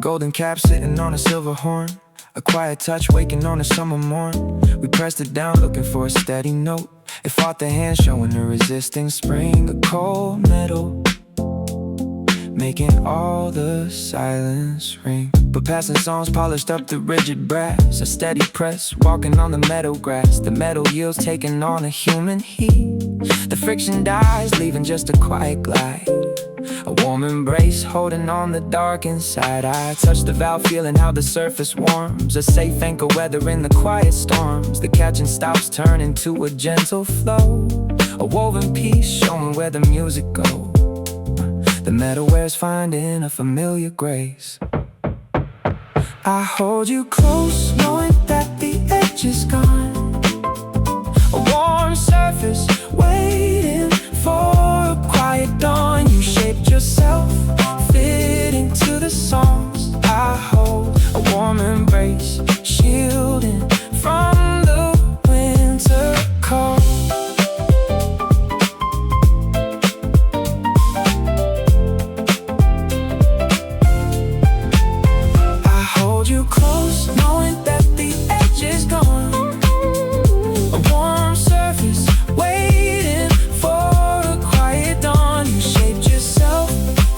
golden cap sitting on a silver horn, a quiet touch waking on a summer morn. We pressed it down looking for a steady note. It fought the hand showing the resisting spring. A cold metal making all the silence ring. But passing songs polished up the rigid brass. A steady press walking on the meadow grass. The metal yields taking on a human heat. The friction dies leaving just a quiet glide. A warm embrace holding on the dark inside. I touch the valve feeling how the surface warms. A safe anchor weathering the quiet storms. The catching stops turn into a gentle flow. A woven piece showing where the music goes. The metal wears finding a familiar grace. I hold you close knowing that the edge is gone. A warm surface waiting for a quiet dawn. You shaped yourself, fit into the songs I hold. A warm embrace, shielding from the winter cold. I hold you close, knowing that the edge is gone. A warm surface waiting for a quiet dawn. You shaped yourself,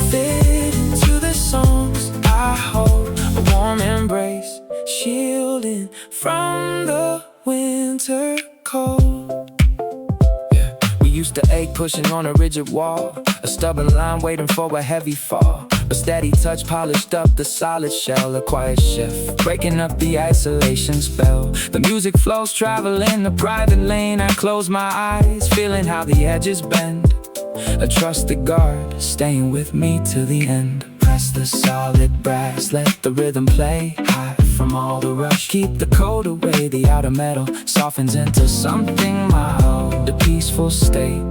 fit into the songs I hold. A warm embrace, shielding from the winter cold. Yeah. We used to ache pushing on a rigid wall. A stubborn line waiting for a heavy fall. A steady touch polished up the solid shell. A quiet shift breaking up the isolation spell. The music flows traveling the private lane. I close my eyes feeling how the edges bend. A trusted guard staying with me to the end. Press the solid brass, let the rhythm play. Hide from all the rush, keep the cold away. The outer metal softens into something mild. A peaceful state,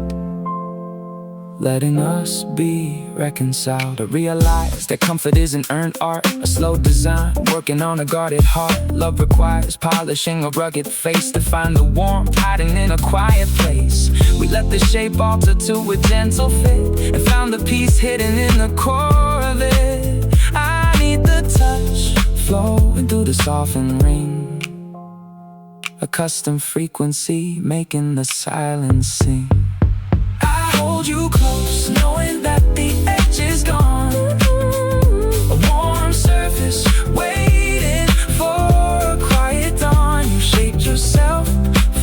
letting us be reconciled. I realize that comfort isn't earned art. A slow design, working on a guarded heart. Love requires polishing a rugged face to find the warmth hiding in a quiet place. We let the shape alter to a gentle fit and found the peace hidden in the core of it. I need the touch flowing through the softened ring. A custom frequency making the silence sing. Hold you close, knowing that the edge is gone. A warm surface waiting for a quiet dawn. You shaped yourself,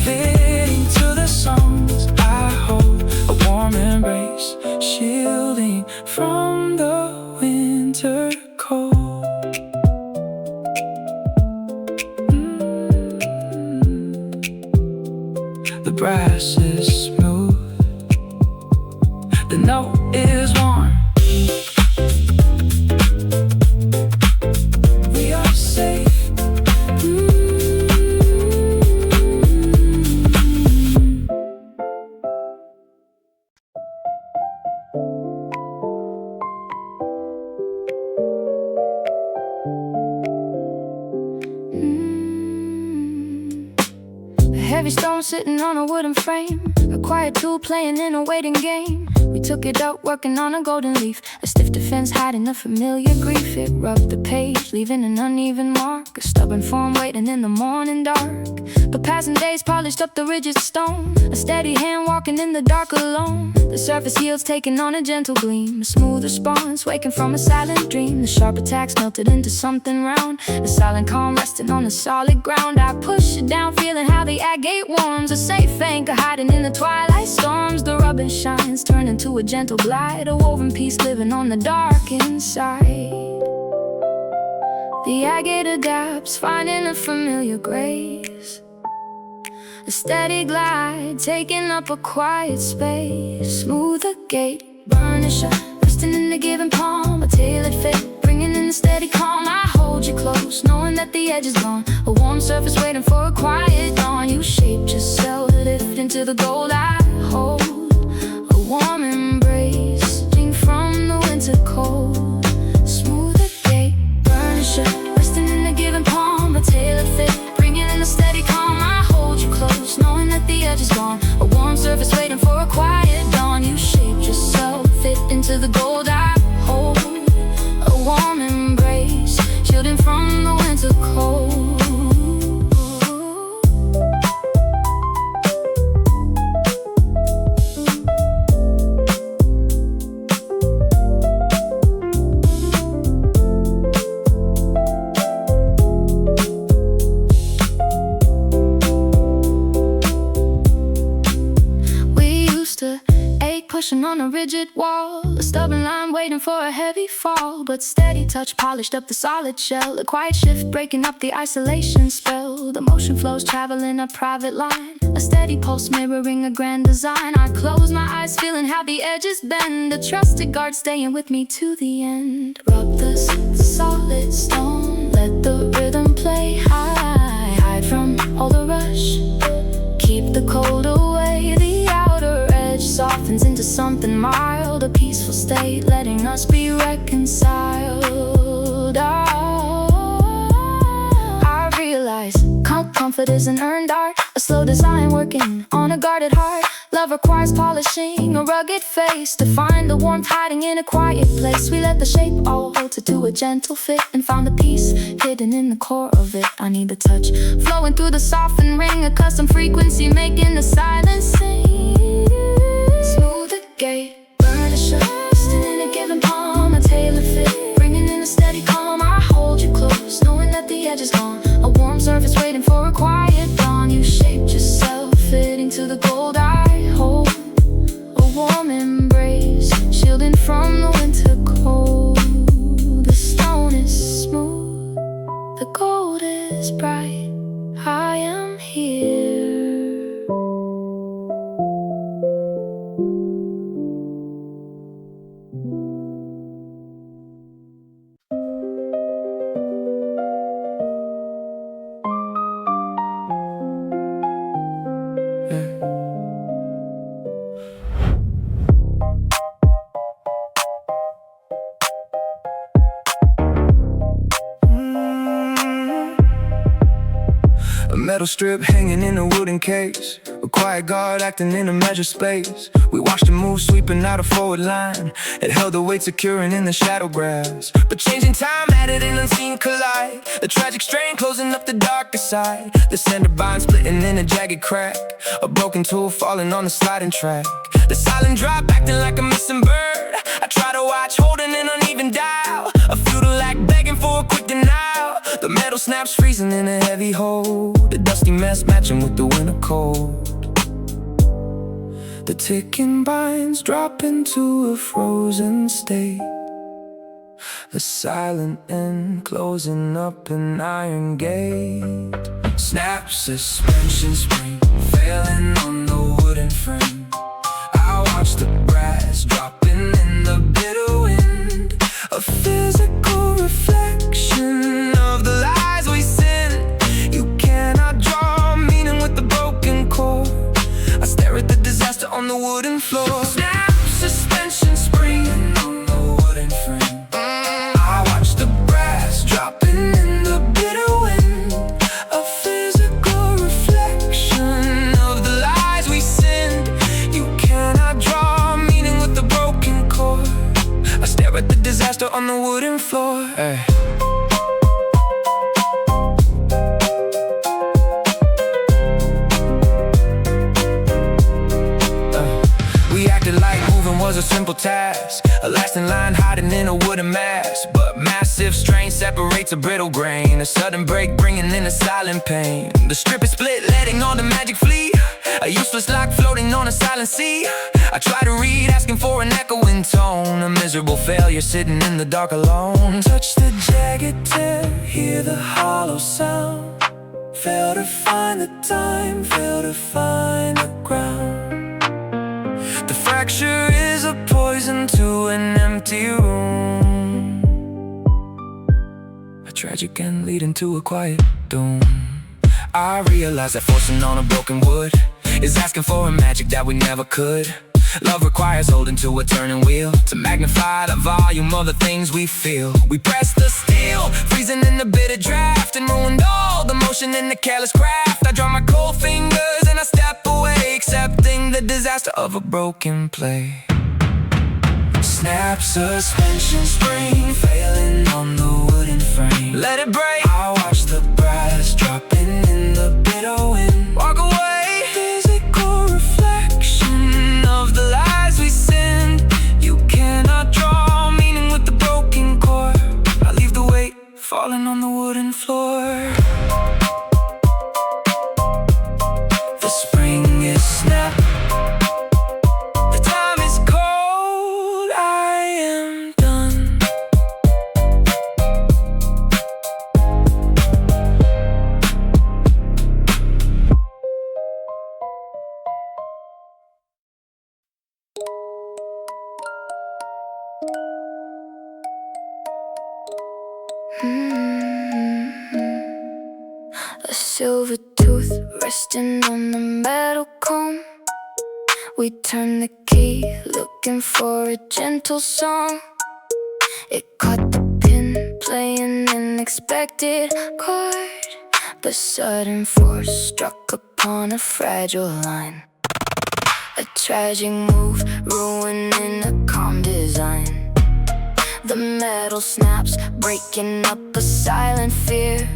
fitting to the songs I hold. A warm embrace, shielding from the winter cold. The brass is smooth, the note is warm. We are safe. A heavy stone sitting on a wooden frame. A quiet tool playing in a waiting game. We took it out working on a golden leaf. A stiff defense hiding the familiar grief. It rubbed the page, leaving an uneven mark. A stubborn form waiting in the morning dark. But passing days polished up the rigid stone. A steady hand walking in the dark alone. The surface yields taking on a gentle gleam. A smooth response waking from a silent dream. The sharp attacks melted into something round. A silent calm resting on the solid ground. I push it down feeling how the agate warms. A safe anchor hiding in the twilight storms. The rubber shines turn into a gentle glide. A woven piece living on the dark inside. The agate adapts, finding a familiar grace. A steady glide, taking up a quiet space. Smooth agate, burnish up, resting in the given palm. A tailored fit, bringing in the steady calm. I hold you close, knowing that the edge is gone. A warm surface waiting for a quiet dawn. You shaped yourself, lift into the gold I hold. A warm embrace, drink from the winter cold. Smooth agate, burnish up, resting in the given palm. A tailored fit, bringing in the steady calm. I hold you close, knowing that the edge is gone. A warm surface waiting for a quiet dawn. You shaped yourself, fit into the gold I hold. A warm embrace, motion on a rigid wall, a stubborn line waiting for a heavy fall. But steady touch polished up the solid shell, a quiet shift breaking up the isolation spell. The motion flows traveling a private line, a steady pulse mirroring a grand design. I close my eyes feeling how the edges bend, a trusted guard staying with me to the end. Rub the solid stone, let the rhythm play high. Hide from all the rush, keep the cold away. The outer edge softens into something mild, a peaceful state letting us be reconciled. I realize comfort is an earned art, a slow design working on a guarded heart. Love requires polishing a rugged face to find the warmth hiding in a quiet place. We let the shape alter to a gentle fit and found the peace hidden in the core of it. I need the touch flowing through the softened ring, a custom frequency making the silence sing. Smooth the gate, burn a shirt, in a given palm, a tailor fit, bringing in a steady calm. I hold you close, knowing that the edge is gone, a warm surface waiting for a quiet dawn. You shaped yourself, fitting to the gold I hold, a warm embrace, shielding from the winter cold. The stone is smooth, the gold is bright, I am here. A metal strip hanging in a wooden case, a quiet guard acting in a measured space. We watched him move, sweeping out a forward line. It held the weight securing in the shadow grass. But changing time added an unseen collide, a tragic strain closing up the darker side. The center bind splitting in a jagged crack, a broken tool falling on the sliding track. The silent drop acting like a missing bird. I try to watch, holding an uneven dial, a futile act begging for a quick denial. The metal snaps freezing in a heavy hold, the dusty mess matching with the winter cold. The ticking binds drop into a frozen state, a silent end closing up an iron gate. Snap, suspension spring failing on the wooden frame. I watch the brass dropping in the bitter wind, a physical reflection of the lies we sin. You cannot draw meaning with the broken core. I stare at the disaster on the wooden floor. Snap, suspension spring on the wooden frame. I watch the brass dropping in the bitter wind, a physical reflection of the lies we sinned. You cannot draw meaning with the broken core. I stare at the disaster on the wooden floor. Hey. Was a simple task, a lasting line hiding in a wooden mask. But massive strain separates a brittle grain, a sudden break bringing in a silent pain. The strip is split, letting all the magic flee, a useless lock floating on a silent sea. I try to read, asking for an echoing tone, a miserable failure sitting in the dark alone. Touch the jagged tear, hear the hollow sound. Fail to find the time, fail to find the ground. The fracture is a poison to an empty room, a tragic end leading to a quiet doom. I realize that forcing on a broken wood is asking for a magic that we never could. Love requires holding to a turning wheel to magnify the volume of the things we feel. We press the steel, freezing in the bitter draft, and ruined all the motion in the careless craft. I draw my cold fingers and I step away, accepting the disaster of a broken play. Snap, suspension spring failing on the wooden frame. Let it break, I watch the brass dropping in the bitter wind. Walk away, physical reflection of the lies we sinned. You cannot draw meaning with the broken core. I leave the weight falling on the wooden floor. The spring is snap, the time is cold. silver tooth resting on the metal comb. We turn the key, looking for a gentle song. It caught the pin, playing an unexpected chord, but sudden force struck upon a fragile line. A tragic move, ruining a calm design. The metal snaps, breaking up a silent fear.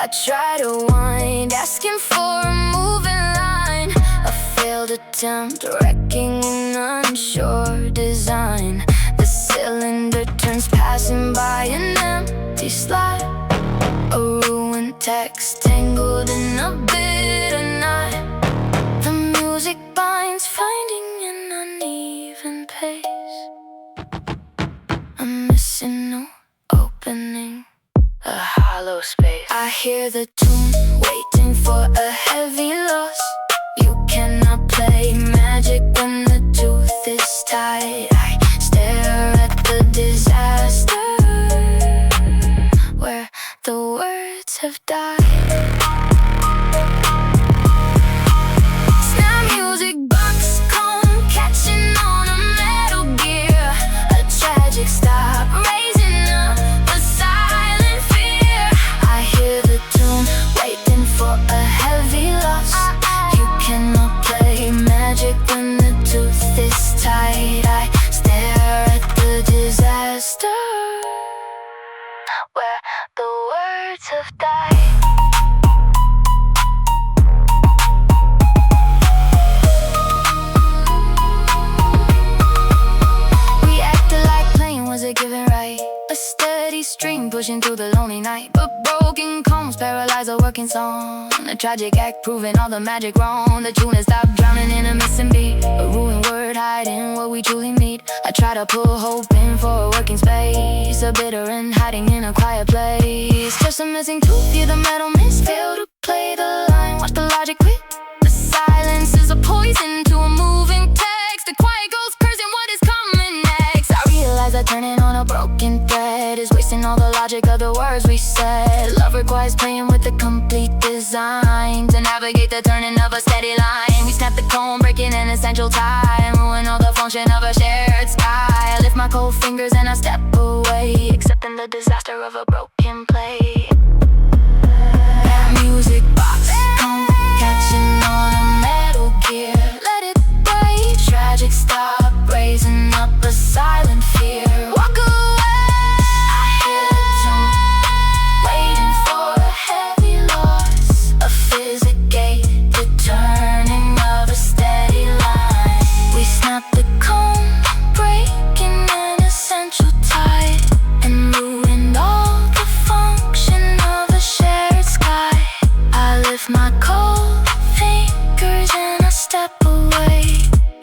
I try to wind, asking for a moving line. A failed attempt, wrecking an unsure design. The cylinder turns, passing by an empty slot. A ruined text, tangled in a bitter knot. The music binds, finding an uneven pace. I'm missing no opening, a hollow space. I hear the tune, waiting for a heavy loss. You cannot play magic when the tooth is tied. I stare at the disaster where the words have died. Snap music box cone, catching on a metal gear. A tragic stop, raising up the silent fear. I hear the tune, waiting for a heavy loss. You cannot play magic when the tooth is tied. I stare at the disaster where the words have died. We acted like playing was a given right. A steady stream pushing through the lonely night, but broken combs paralyze a working song. A tragic act proving all the magic wrong. The tune has stopped drowning in a missing beat. A ruined word hiding what we truly meet. I try to pull hope in for a working space. A bitter end hiding in a quiet place. Just a missing tooth, hear the metal miss. Fail to play the line, watch the logic quit. The silence is a poison to a moving text. The quiet goes cursing what is coming next. I realize that turning on a broken thread is wasting all the logic of the words we said. Love requires playing with the complete design to navigate the turning of a steady line. We snap the cone, breaking an essential tie, ruin all the function of a shared sky. I lift my cold fingers and I step away, accepting the disaster of a broken play. That music box cone, catching on a metal gear. Let it break, tragic stop, raising up a silent fear. Walk away, I hear the tune, waiting for a heavy loss. A Agate, the turning of a steady line. We snap the cone, breaking an essential tie, and ruined all the function of a shared sky. I lift my cold fingers and I step away,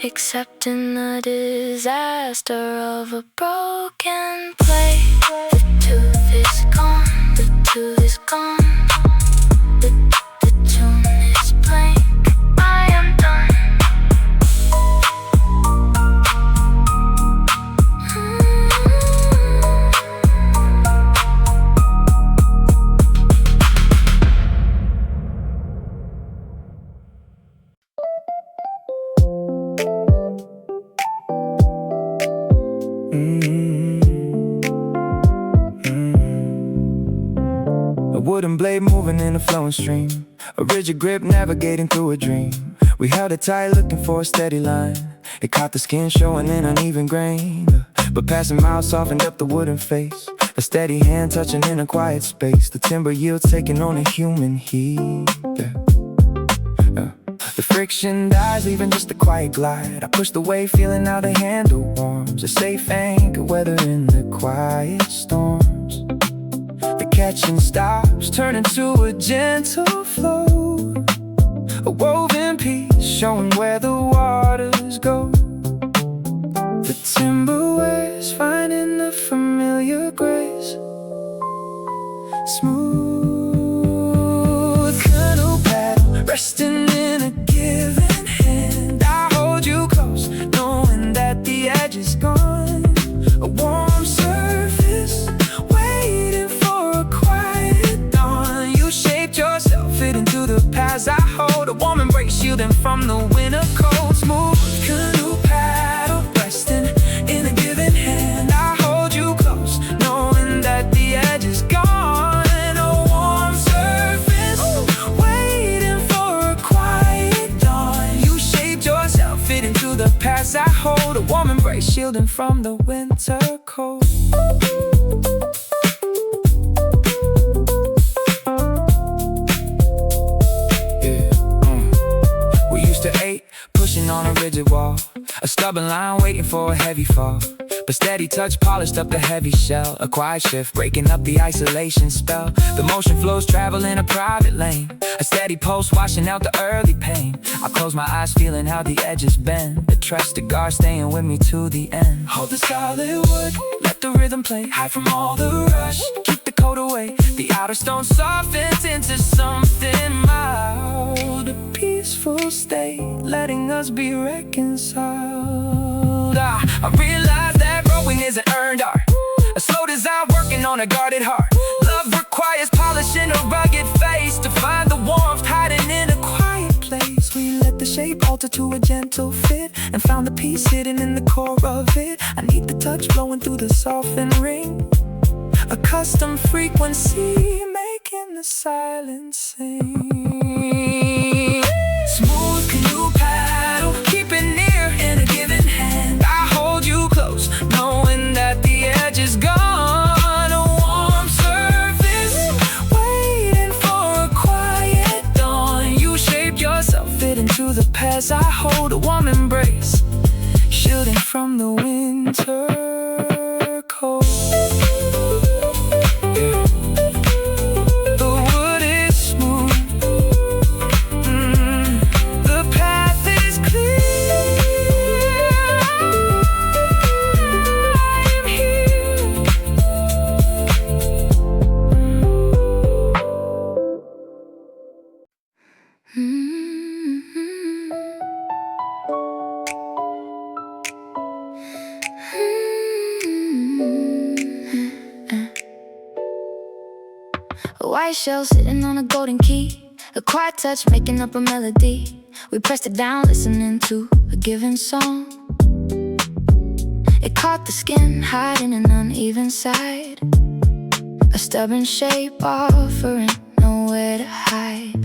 accepting the disaster of a broken play. The tooth is gone, the tooth is gone. The tune is blank, I am done. A wooden blade moving in a flowing stream, a rigid grip navigating through a dream. We held it tight looking for a steady line. It caught the skin showing an uneven grain, but passing miles softened up the wooden face. A steady hand touching in a quiet space. The timber yields taking on a human heat. The friction dies, leaving just a quiet glide. I push the way, feeling how the handle warms. A safe anchor, weathering the quiet storms. The catching stops, turning to a gentle flow. A woven piece, showing where the waters go. The timber wears, finding a familiar grace. Smooth canoe paddle, resting in a given hand. I hold you close, knowing that the edge is gone. A warm surface, waiting for a quiet dawn. You shaped yourself into the past I hold. A warm embrace shielding from the winter cold. Smooth canoe paddle resting in a given hand. I hold you close, knowing that the edge is gone. A warm surface, waiting for a quiet dawn. You shaped yourself, fit into the past I hold. A warm embrace shielding from the winter cold. Pushing on a rigid wall, a stubborn line waiting for a heavy fall. But steady touch polished up the heavy shell. A quiet shift breaking up the isolation spell. The motion flows traveling a private lane. A steady pulse washing out the early pain. I close my eyes feeling how the edges bend. The trusted guard staying with me to the end. Hold the solid wood, let the rhythm play. Hide from all the rush, keep the cold away. The outer stone softens into something mild. A peaceful state, letting us be reconciled. I realize that growing isn't earned art. A slow design working on a guarded heart. Love requires polishing a rugged face to find the warmth hiding in a quiet place. We let the shape alter to a gentle fit and found the peace hidden in the core of it. I need the touch blowing through the softened ring. A custom frequency making the silence sing. Smooth canoe paddle, keep it near in a given hand. I hold you close, knowing that the edge is gone. A warm surface, waiting for a quiet dawn. You shaped yourself, fit into the past I hold. A warm embrace, shielding from the winter cold. A white shell sitting on a golden key. A quiet touch making up a melody. We pressed it down listening to a given song. It caught the skin hiding an uneven side. A stubborn shape offering nowhere to hide.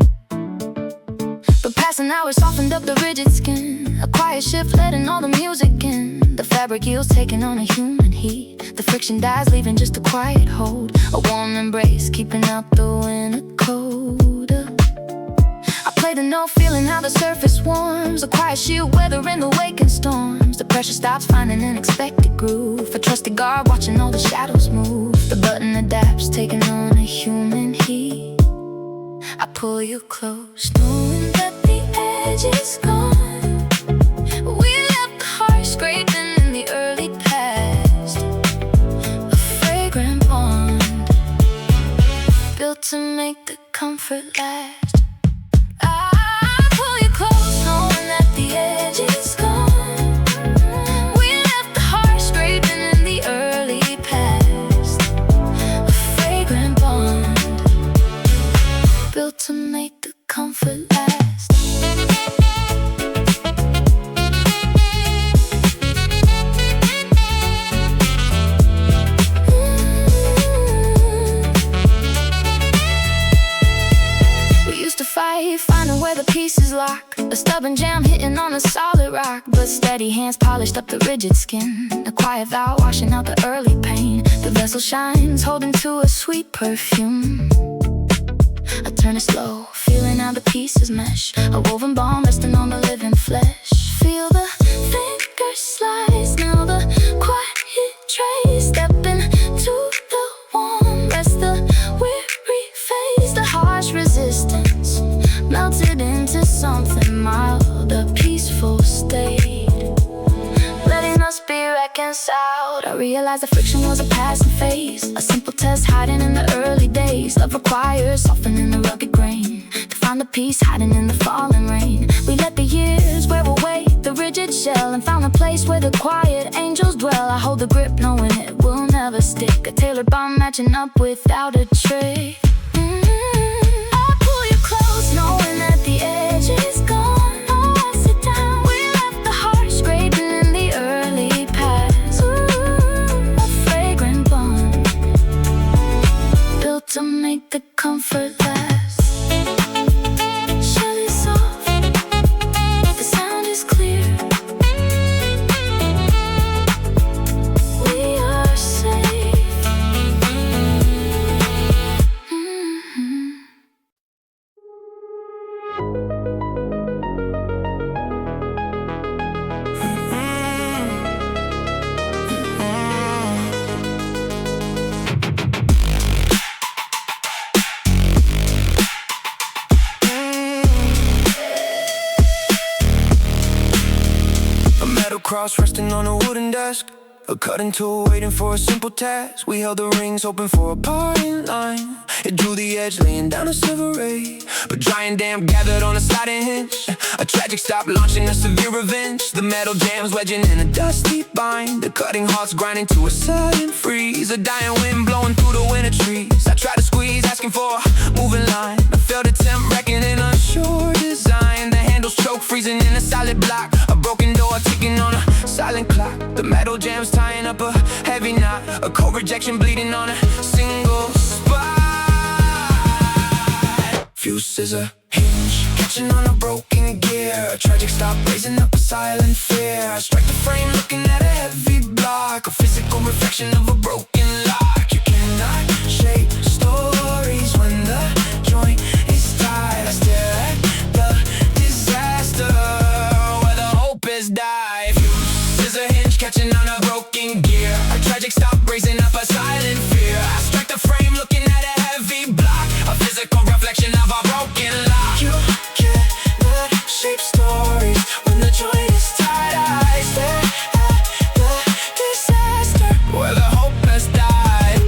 But past an hour softened up the rigid skin. A quiet shift letting all the music in. The fabric yields taking on a human heat. The friction dies leaving just a quiet hold. A warm embrace keeping out the winter cold. I play the note feeling how the surface warms. A quiet shield weathering the waking storms. The pressure stops finding an expected groove. A trusted guard watching all the shadows move. The button adapts taking on a human heat. I pull you close knowing that the edge is gone. We left the heart scraping in the early past. A fragrant bond built to make the comfort last. I pull you close knowing that the edge is gone. We left the heart scraping in the early past. A fragrant bond built to make the comfort last. We used to fight, finding where the pieces lock. A stubborn jam hitting on a solid rock. But steady hands polished up the rigid skin. A quiet vow washing out the early pain. The vessel shines, holding to a sweet perfume. I turn it slow, feeling how the pieces mesh. A woven bond resting on the living flesh. Feel the fingers slice, now the quiet trace. Step into the warm, rest the weary face. The harsh resistance melted into something mild. A peaceful state, letting us be reconciled. I realized the friction was a passing phase. A simple test hiding in the early days. Love requires softening the rugged grain. To find the peace hiding in the falling rain. We let the years wear away the rigid shell and found a place where the quiet angels dwell. I hold the grip knowing it will never stick. A tailored bond matching up without a trick. I pull you close cross resting on a wooden desk. A cutting tool waiting for a simple task. We held the rings hoping for a parting line. It drew the edge laying down a silver ray. But giant dam gathered on a sliding hinge. A tragic stop launching a severe revenge. The metal jams wedging in a dusty bind. The cutting hearts grinding to a sudden freeze. A dying wind blowing through the winter trees. I tried to squeeze asking for a moving line. I felt attempt wrecking an unsure design. The handles choke freezing in a solid block. A broken door ticking on a silent clock. The metal jams tying up a heavy knot. A cold rejection bleeding on a single spot. Few scissor hinge catching on a broken gear. A tragic stop raising up a silent fear. I strike the frame looking at a heavy block. A physical reflection of a broken lock. You cannot shape stories when the joint is tied. I stare at the disaster where the hope has died. Few scissor hinge catching on a broken gear. A tragic stop raising up a silent fear. I strike the frame looking at a heavy block. A physical reflection of a broken lock. You cannot shape stories when the joint is tied. I stare at the disaster where the hope has died.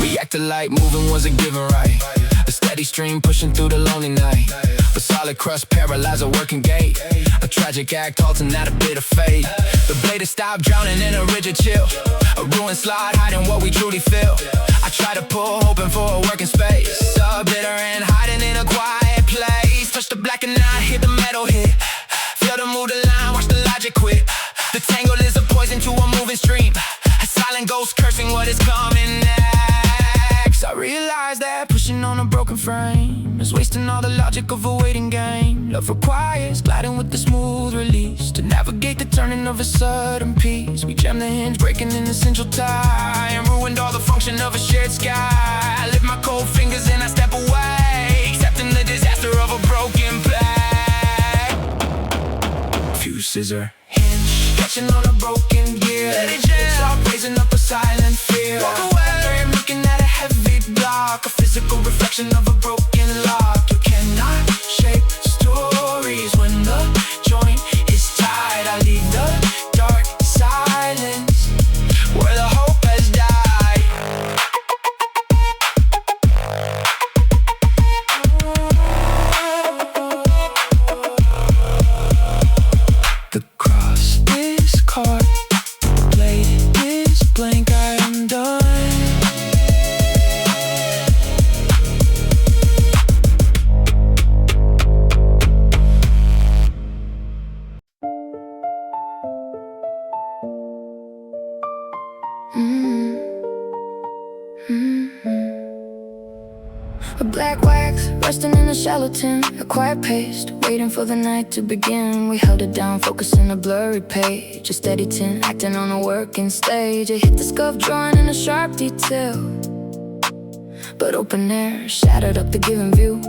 We acted like moving was a given right. A steady stream pushing through the lonely night. But solid crust paralyzed a working gate. A tragic act halting at a bit of fate. The blade has stopped drowning in a rigid chill. A ruined slide hiding what we truly feel. I try to pull hoping for a working space. So bitter and hiding in a quiet place. Touch the black and I hear the metal hit. Feel the move the line, watch the logic quit. The tangle is a poison to a moving stream. A silent ghost cursing what is coming next. I realize that pushing on a broken frame is wasting all the logic of a waiting game. Love requires gliding with the smooth release to navigate the turning of a sudden peace. We jammed the hinge, breaking an essential tie, and ruined all the function of a shared sky. I lift my cold fingers and I step away, accepting the disaster of a broken play. Few scissor hinge catching on a broken gear. Let it jam. Stop raising up a silent fear. Walk away, I'm looking at a heavy block. A physical reflection of a broken lock. You cannot shape stories when the joint is tied. I leave the dark silence where the hope has died. The cross is caught, the blade is blank, I am done. A black wax resting in a shallow tin. A quiet pace, waiting for the night to begin. We held it down, focusing a blurry page. A steady tin, acting on a working stage. It hit the scuff, drawing in a sharp detail. But open air shattered up the given view.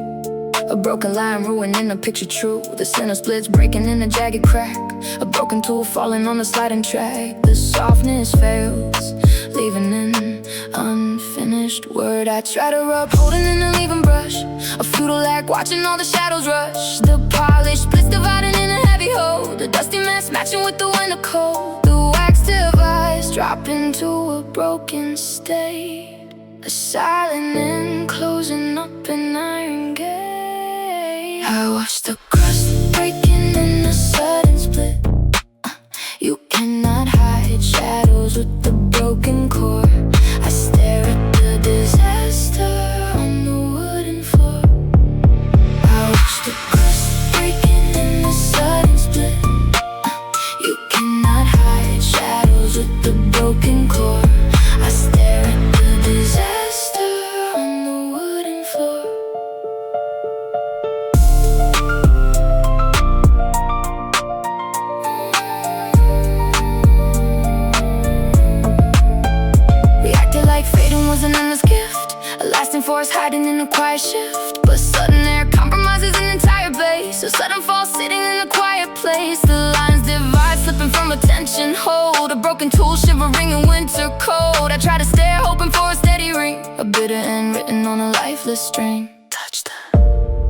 A broken line ruining a picture true. The center splits breaking in a jagged crack. A broken tool falling on the sliding track. The softness fails, leaving an unfinished word. I try to rub, holding in a leaving brush. A futile act, watching all the shadows rush. The polish splits dividing in a heavy hole. The dusty mess matching with the winter cold. The wax device dropping to a broken state. A silent end closing up an iron gate. I watch the crust breaking in a sudden split. You cannot hide shadows with the broken core. I stare at the disaster on the wooden floor. I watch the crust breaking in a sudden split. You cannot hide shadows with the broken core. I stare at the disaster on the wooden floor. Was an endless gift, a lasting force hiding in a quiet shift. But sudden air compromises an entire base. A sudden fall sitting in a quiet place. The lines divide, slipping from a tension hold. A broken tool shivering in winter cold. I try to stare, hoping for a steady ring, a bitter end written on a lifeless string. Touch the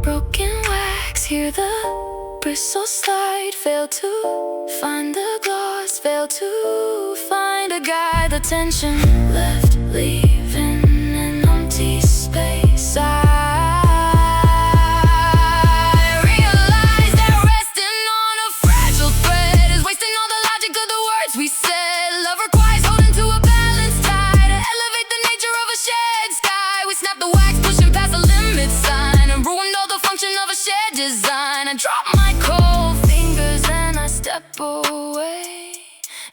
broken wax, hear the bristles slide. Fail to find the gloss, fail to find a guide. The tension left, leaving an empty space. I realize that resting on a fragile thread is wasting all the logic of the words we said. Love requires holding to a balance tie to elevate the nature of a shared sky. We snapped the wax, pushing past the limit sign, and ruined all the function of a shared design. I drop my cold fingers and I step away,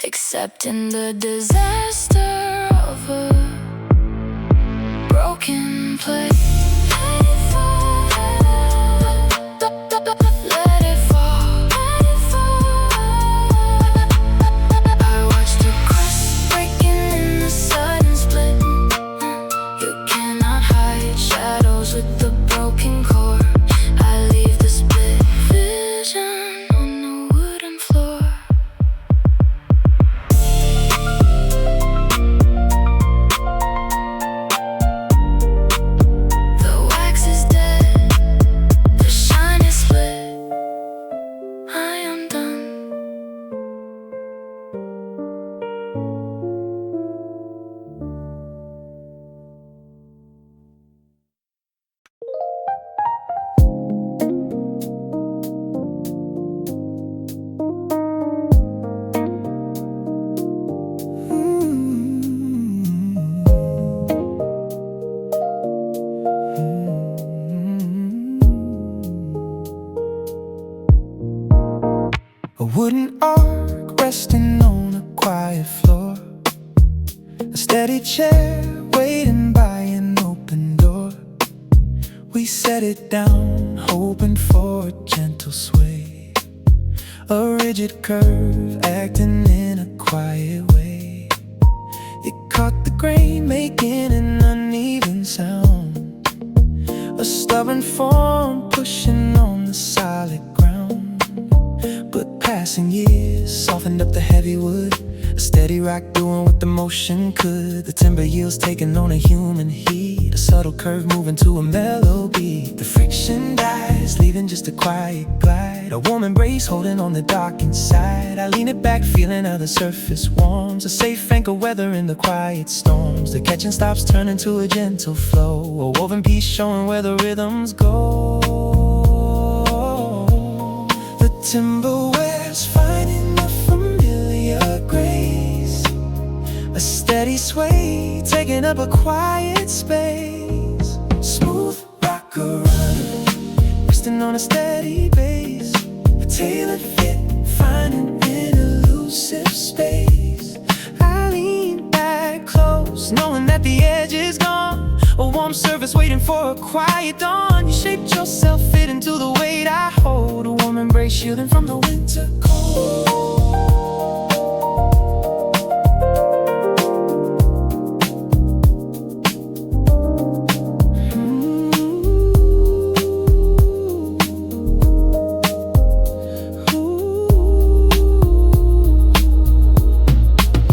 accepting the disaster of a broken play. Let it fall, let it fall. I watch the crust breaking in the sudden split. You cannot hide shadows with the broken core. I leave the split vision on the wooden floor. The wax is dead, the shine is split. I am done. A wooden arc resting on a quiet floor, a steady chair waiting by an open door. We set it down, hoping for a gentle sway, a rigid curve acting in a quiet way. It caught the grain, making an uneven sound, a stubborn form pushing on the solid ground. But passing years softened up the heavy wood, a steady rock doing what the motion could. The timber yields taking on a human heat, a subtle curve moving to a mellow beat. The friction dies, leaving just a quiet glide, a warm embrace holding on the dark inside. I lean it back, feeling how the surface warms, a safe anchor weathering the quiet storms. The catching stops, turning to a gentle flow, a woven piece showing where the rhythms go. The timber wears finding a familiar grace, a steady sway taking up a quiet space. Smooth rocker runner, resting on a steady base, a tailored fit finding an elusive space. I lean back close, knowing that the edge is gone, a warm surface waiting for a quiet dawn. You shaped yourself, fit into the weight I hold, a warm embrace shielding from the winter cold.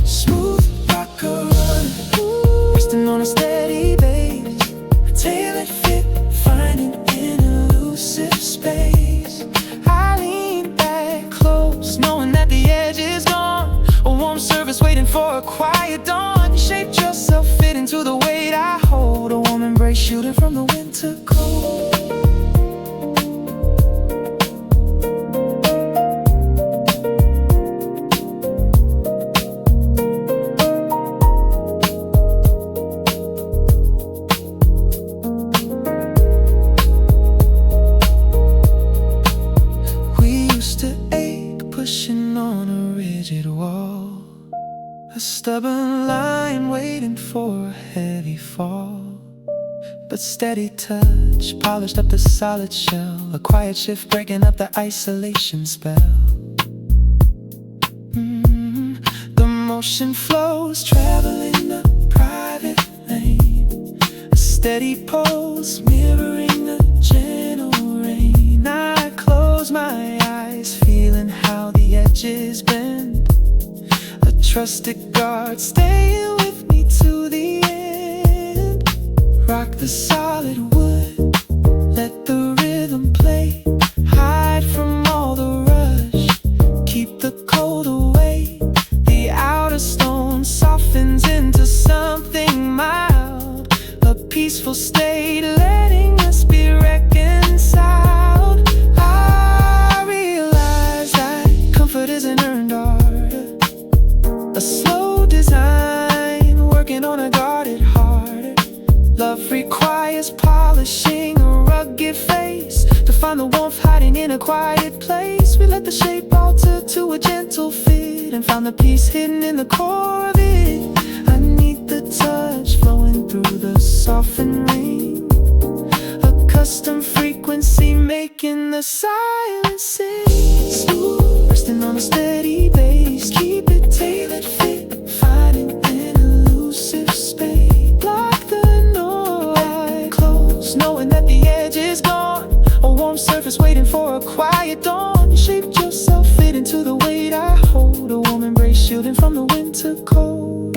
Smooth rocker runner, resting on a steady base, a tailored fit finding an elusive space. I lean back close, knowing that the edge is gone, a warm surface waiting for a quiet dawn. You shaped yourself, fit into the weight I hold, a warm embrace shielding from the winter cold. A stubborn line waiting for a heavy fall, but steady touch polished up the solid shell, a quiet shift breaking up the isolation spell. The motion flows, traveling a private lane, a steady pulse mirroring the gentle rain. I close my eyes, feeling how the edges bend, a trusted guard staying with me to the end. Rock the solid wood, let the rhythm play. Hide from all the rush, keep the cold away. The outer stone softens into something mild, a peaceful state letting us be reconciled. I realize that comfort is an earned art, a slow design working on a guarded heart. Love requires polishing a rugged face to find the warmth hiding in a quiet place. We let the shape alter to a gentle fit and found the peace hidden in the core of it. I need the touch flowing through the softened rain, a custom frequency making the silence sing. Smooth, resting on a steady base, keep it tailored fit, finding an elusive space. Block the noise, close, knowing that the edge is gone. A warm surface waiting for a quiet dawn. You shaped yourself, fit into the weight I hold, a warm embrace shielding from the winter cold.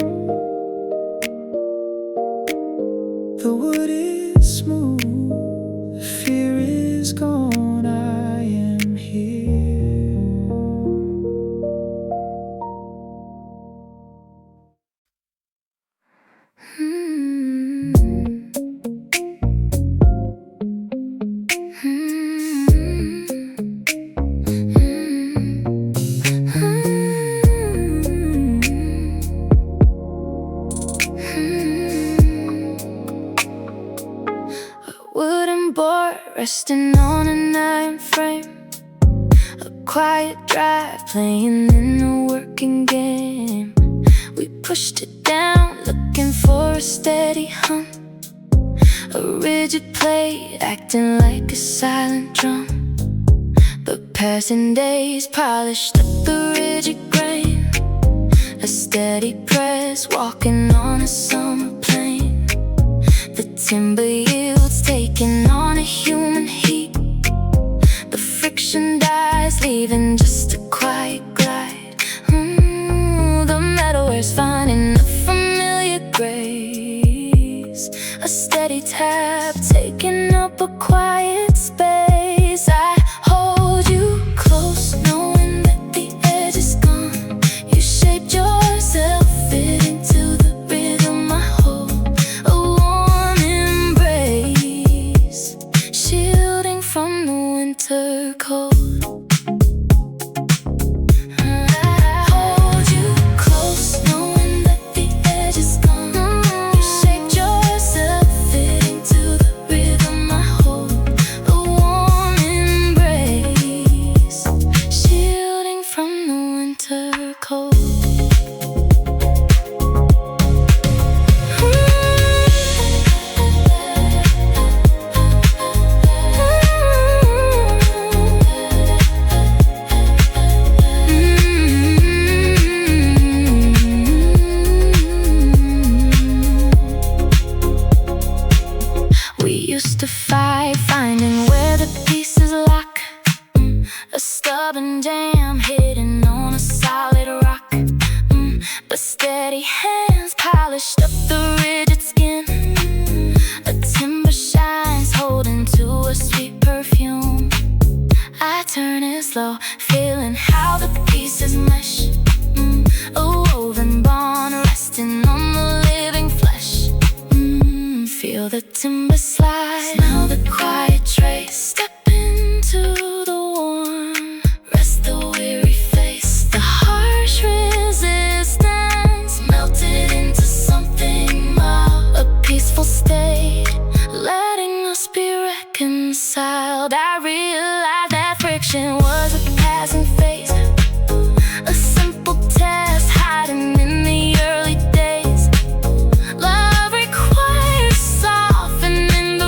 The wood is smooth, fear is gone, I am here. Wooden board resting on an iron frame, a quiet drive playing in a working game. We pushed it down looking for a steady hum, a rigid plate acting like a silent drum. But passing days polished up the rigid grain, a steady press walking on a summer plain. The timber yields taking on a human heat, the friction dies leaving just a quiet glide. The metalware's finding a familiar grace, a steady tap taking up a quiet space. I hold you close knowing that the edge is gone. You shaped yourself, fit into the rhythm I hold, a warm embrace shielding from the winter cold. Hold you close knowing that the edge is gone. You shaped yourself, fit into the rhythm I hold, a warm embrace shielding from the winter cold. We used to fight, finding where the pieces lock, a stubborn jam hidden on a solid rock. But steady hands polished up the rigid skin, a timber shines holding to a sweet perfume. I turn it slow, feeling how the pieces mesh, a woven bond resting on the living flesh. Feel the timber slide, smell the quiet trace, step into the warm, rest the weary face. The harsh resistance melted into something mild, a peaceful state letting us be reconciled. I realized that friction was a passing phase, a simple test hiding in the early days. Love requires softening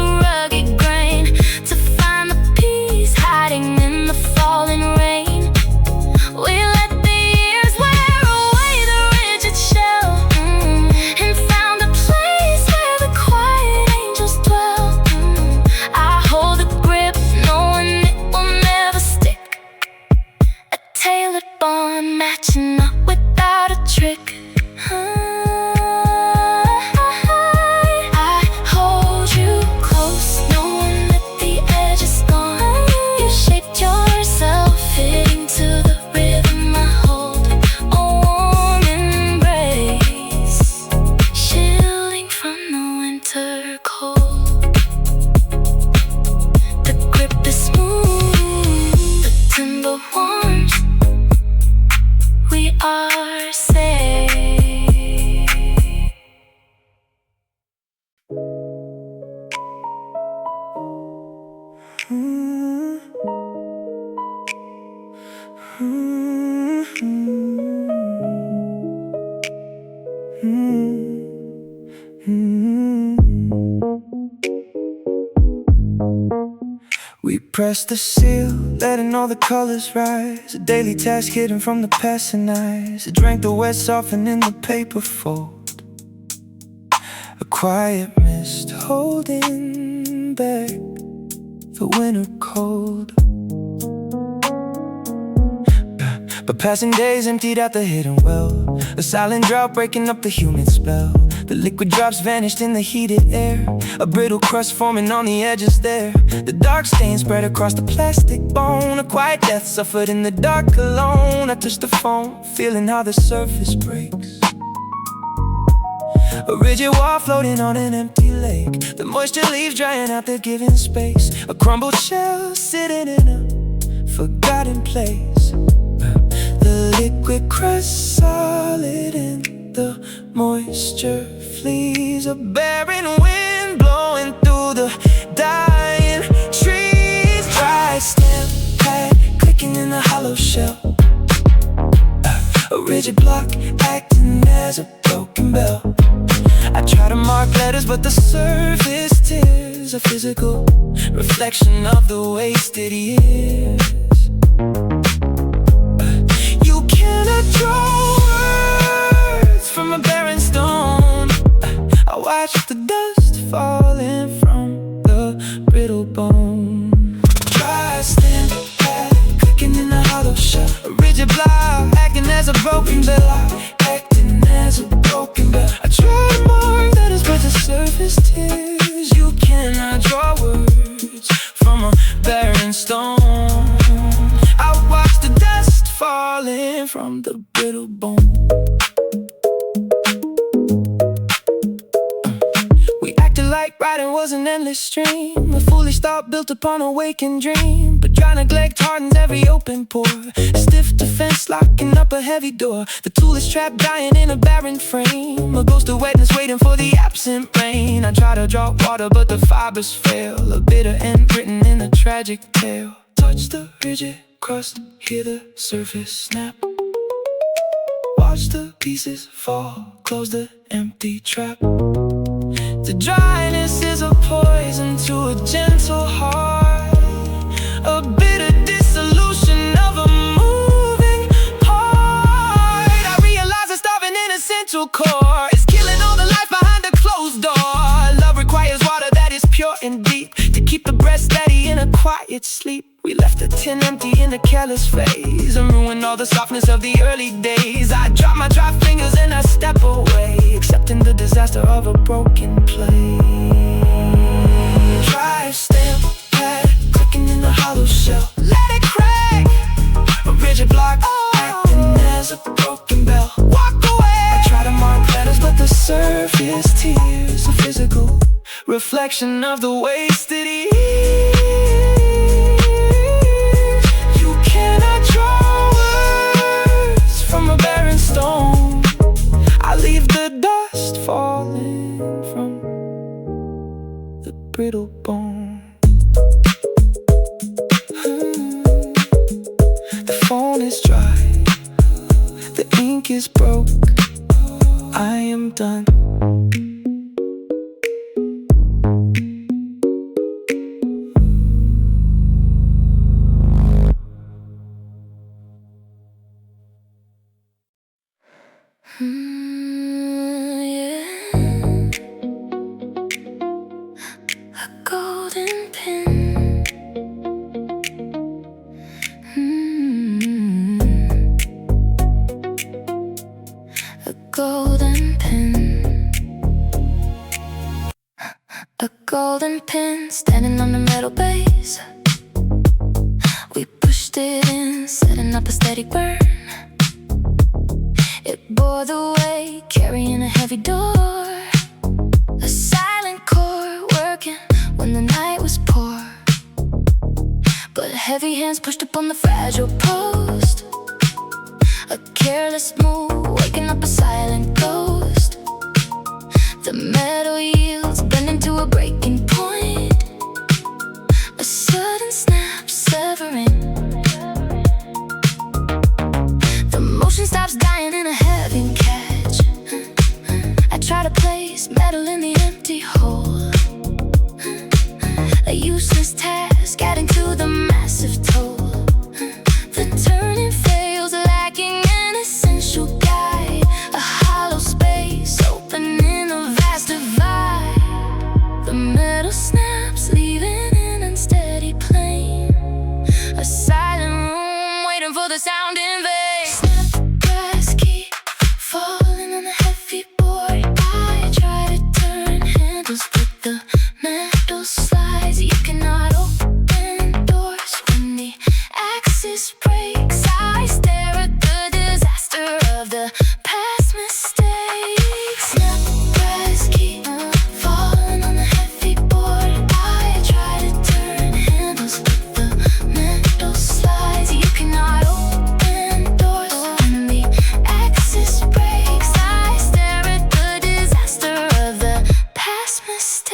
We pressed the seal, letting all the colors rise. A daily task hidden from the passing eyes. I drank the wet, softening the paper fold. A quiet mist holding back the winter cold. But passing days emptied out the hidden well. A silent drought breaking up the humid spell. The liquid drops vanished in the heated air. A brittle crust forming on the edges there. The dark stain spread across the plastic bone. A quiet death suffered in the dark alone. I touched the phone, feeling how the surface breaks. A rigid wall floating on an empty lake. The moisture leaves drying out the given space. A crumbled shell sitting in a forgotten place. The liquid crust solid in the moisture flees. A barren wind blowing through the dying trees. Dry stem pad clicking in a hollow shell. A rigid block acting as a broken bell. I try to mark letters but the surface tears. A physical reflection of the wasted years. You cannot draw words from a barren stone. I watch the dust falling from the brittle bone. Dry stem pad clicking in a hollow shell. A rigid block acting as a broken bell. Acting as a broken bell. I try to mark letters but the surface tears. You cannot draw words from a barren stone. I watch the dust falling from the brittle bone. We acted like writing was an endless stream. A foolish thought built upon a waking dream. But dry neglect hardens every open pore. A stiff defense locking up a heavy door. The tool is trapped dying in a barren frame. A ghost of wetness waiting for the absent rain. I try to draw water but the fibers fail. A bitter end written in a tragic tale. Touch the rigid crust, hear the surface snap. Watch the pieces fall, close the empty trap. The dryness is a poison to a gentle heart. A bitter dissolution of a moving part. I realize I'm starving in a central core. It's killing all the life behind a closed door. Love requires water that is pure and deep to keep the breath steady in a quiet sleep. We left the tin empty in a careless phase and ruined all the softness of the early days. I drop my dry fingers and I step away, accepting the disaster of a broken play. Dry stem pad clicking in a hollow shell. Let it crack. A rigid block acting as a broken bell. Walk away. I try to mark letters but the surface tears. A physical reflection of the wasted years. From a barren stone, I leave the dust falling from the brittle bone. The phone is dry, the ink is broke. I am done. Yeah. A golden pen. A golden pen. A golden pen standing on the metal base. We pushed it in, setting up a steady burn. It bore the weight, carrying a heavy door. A silent core working when the night was poor. But heavy hands pushed up on the fragile post. A careless move, waking up a silent ghost. The metal yields, bending to a breaking point. A sudden snap, severing. The motion stops dying in a heavy catch. space, metal in the empty hole. A useless task adding to the massive toll. The turning fails, lacking an essential guide. A hollow space, open in a vast divide. The metal snaps, leaving an unsteady plane. A silent room, waiting for the sound in vain. Snapgrass keep falling on the heavy board. I try to turn handles, but the metal slides. You cannot open doors when the axis breaks. I stare at the disaster of the past mistakes. Snapgrass keep falling on the heavy board. I try to turn handles, but the metal slides. You cannot open doors when the axis breaks. I stare at the disaster of the past mistakes.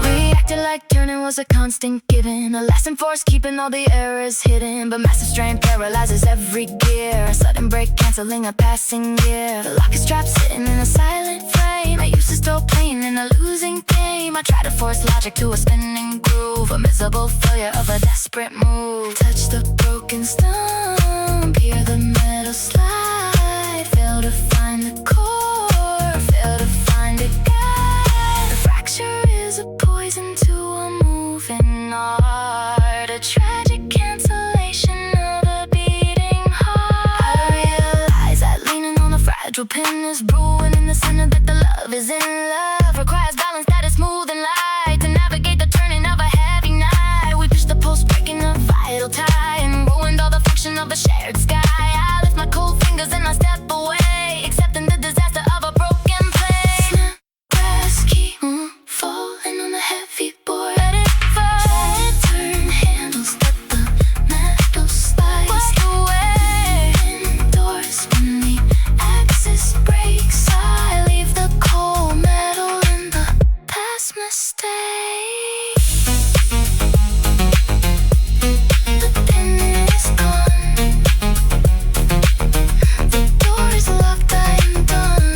We acted like turning was a constant given, a lasting force keeping all the errors hidden. But massive strain paralyzes every gear, a sudden break cancelling a passing year. The lock is trapped sitting in a silent frame. I used to still playing in a losing game. I try to force logic to a spinning groove, a miserable failure of a desperate move. Touch the broken stump, hear the metal slide. Fail to find the core, fail to find a guide. The fracture is a poison to a moving heart, a tragic cancellation of a beating heart. I realize that leaning on a fragile pin is brewing in the center, that the love is in love. Requires balance that is smooth and light to navigate the turning of a heavy night. We push the post, breaking a vital tie and ruined all the function of a shared sky. I lift my cold fingers and I step away, accepting the disaster of a broken plane. Snapgrass keep falling on the heavy board. Let it fall. Try to turn handles, but the metal slides. What's the way? Indoors when the axis breaks. I leave the cold metal in the past mistake. The pin is gone. The door is locked, I am done.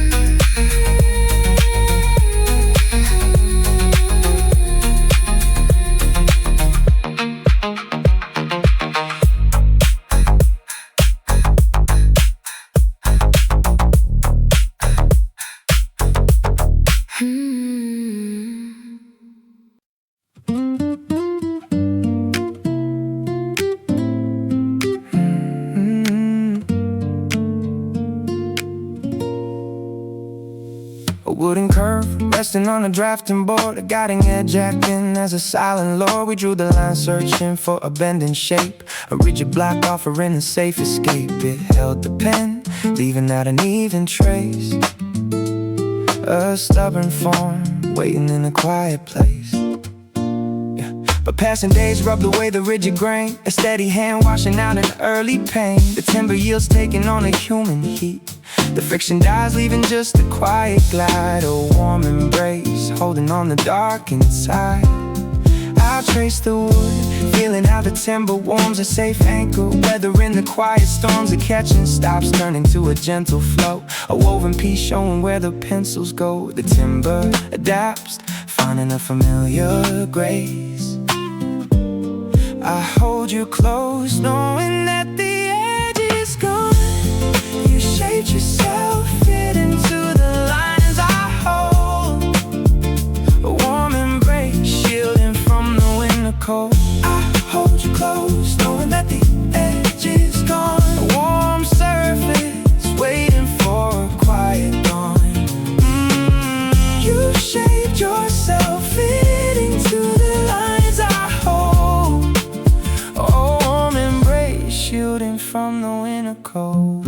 A wooden curve resting on a drafting board, a guiding edge acting as a silent lord. We drew the line searching for a bending shape, a rigid block offering a safe escape. It held the pen, leaving out an even trace, a stubborn form waiting in a quiet place. But passing days rubbed away the rigid grain, a steady hand washing out an early pain. The timber yields taking on a human heat, the friction dies leaving just a quiet glide, a warm embrace holding on the dark inside. I'll trace the wood, feeling how the timber warms, a safe anchor, weathering the quiet storms. The catching stops, turning to a gentle flow, a woven piece showing where the pencils go. The timber adapts, finding a familiar grace. I hold you close, knowing that the edge is gone. You shaped yourself, fit into the lines I hold, a warm embrace, shielding from the winter cold. I hold you close, knowing that the edge is gone. A warm surface, waiting for a quiet dawn. You shaped yourself, fit into the lines I hold, a warm embrace, shielding from the winter cold.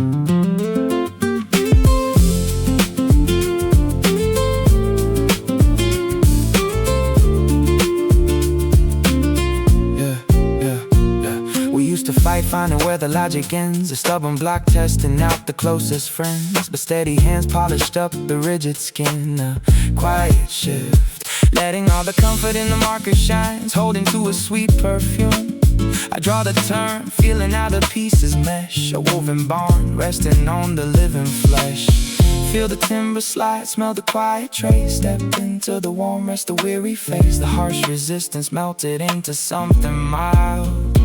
Fight, finding where the logic ends, a stubborn block testing out the closest friends. But steady hands polished up the rigid skin, a quiet shift letting all the comfort in the marker shines, holding to a sweet perfume. I draw the turn, feeling how the pieces mesh, a woven bond resting on the living flesh. Feel the timber slide, smell the quiet trace, step into the warm, rest the weary face. The harsh resistance melted into something mild,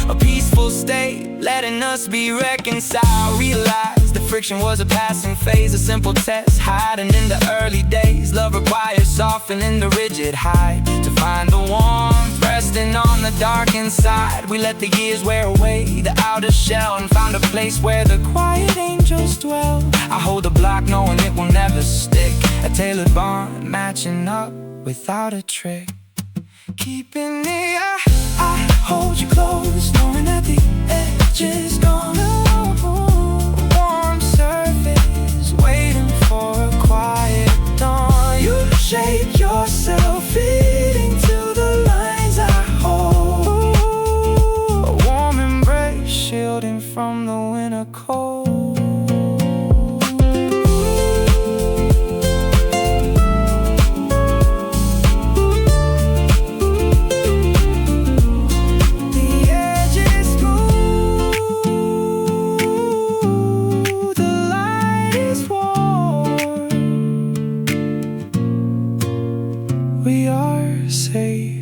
a peaceful state, letting us be reconciled. Realize the friction was a passing phase, a simple test, hiding in the early days. Love requires softening the rigid hide, to find the warmth resting on the dark inside. We let the years wear away the outer shell, and found a place where the quiet angels dwell. I hold the block knowing it will never stick, a tailored bond matching up without a trick. Keeping near, I hold you close, knowing that the edge is gone. A warm surface, waiting for a quiet dawn. You shape yourself, fitting to the lines I hold. A warm embrace, shielding from the winter cold. We are safe.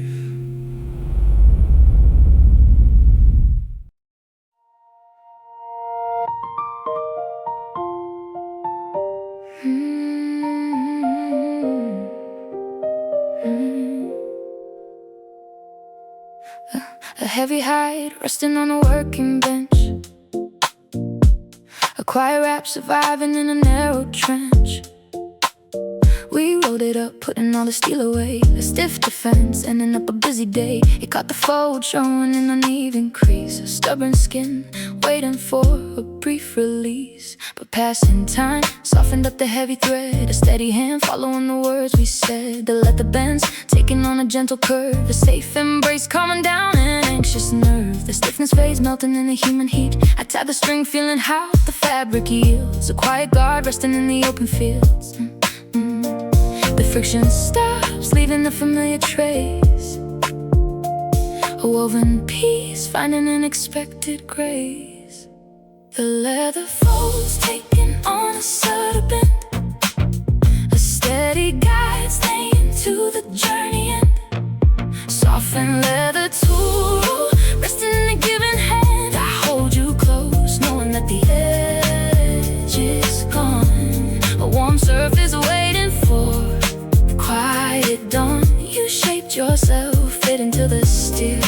A heavy hide resting on a working bench, a quiet rap surviving in a narrow trench. We rolled it up, putting all the steel away. A stiff defense, ending up a busy day. It caught the fold, showing an uneven crease. A stubborn skin, waiting for a brief release. But passing time softened up the heavy thread. A steady hand following the words we said. To let the bends, taking on a gentle curve. A safe embrace, calming down an anxious nerve. The stiffness fades, melting in the human heat. I tie the string, feeling how the fabric yields. A quiet guard, resting in the open fields. The friction stops, leaving the familiar trace. A woven piece, finding unexpected grace. The leather folds, taking on a subtle bend. A steady guide, staying to the journey end. Softened leather tool, resting in a given hand. I hold you close, knowing that the edge is gone. A warm surface waiting for quiet dawn. You shaped yourself, fit into the steel.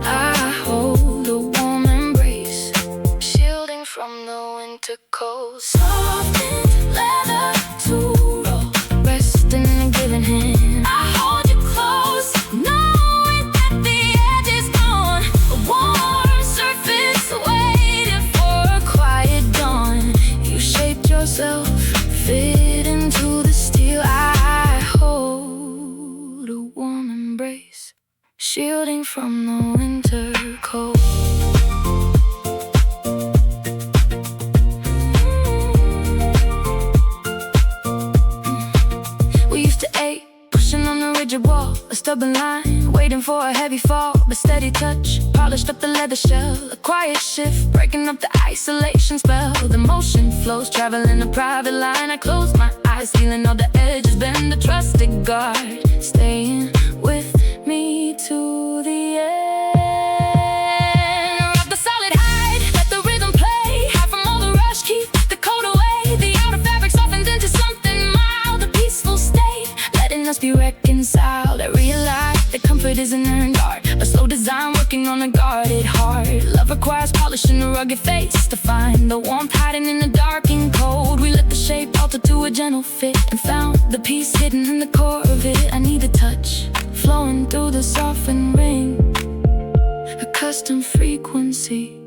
I hold a warm embrace, shielding from the winter cold. Softened leather tool, resting in a given hand. I hold you close, knowing that the edge is gone. A warm surface waiting for a quiet dawn. You shaped yourself, fit into the steel. I hold a warm embrace, shielding from the winter cold. We used to ache, pushing on the rigid wall. A stubborn line, waiting for a heavy fall. But steady touch, polished up the leather shell. A quiet shift, breaking up the isolation spell. The motion flows, traveling a private line. I close my eyes, feeling all the edges bend. The trusted guard, staying with me to the end. Rock the solid hide, let the rhythm play. Hide from all the rush, keep the cold away. The outer fabric softens into something mild. A peaceful state, letting us be reconciled. I realize that comfort is an earned art, a slow design working on a guarded heart. Love requires polishing a rugged face to find the warmth hiding in the dark and cold. We let the shape alter to a gentle fit, and found the peace hidden in the core of it. I need a touch, flowing through the softened ring. A custom frequency,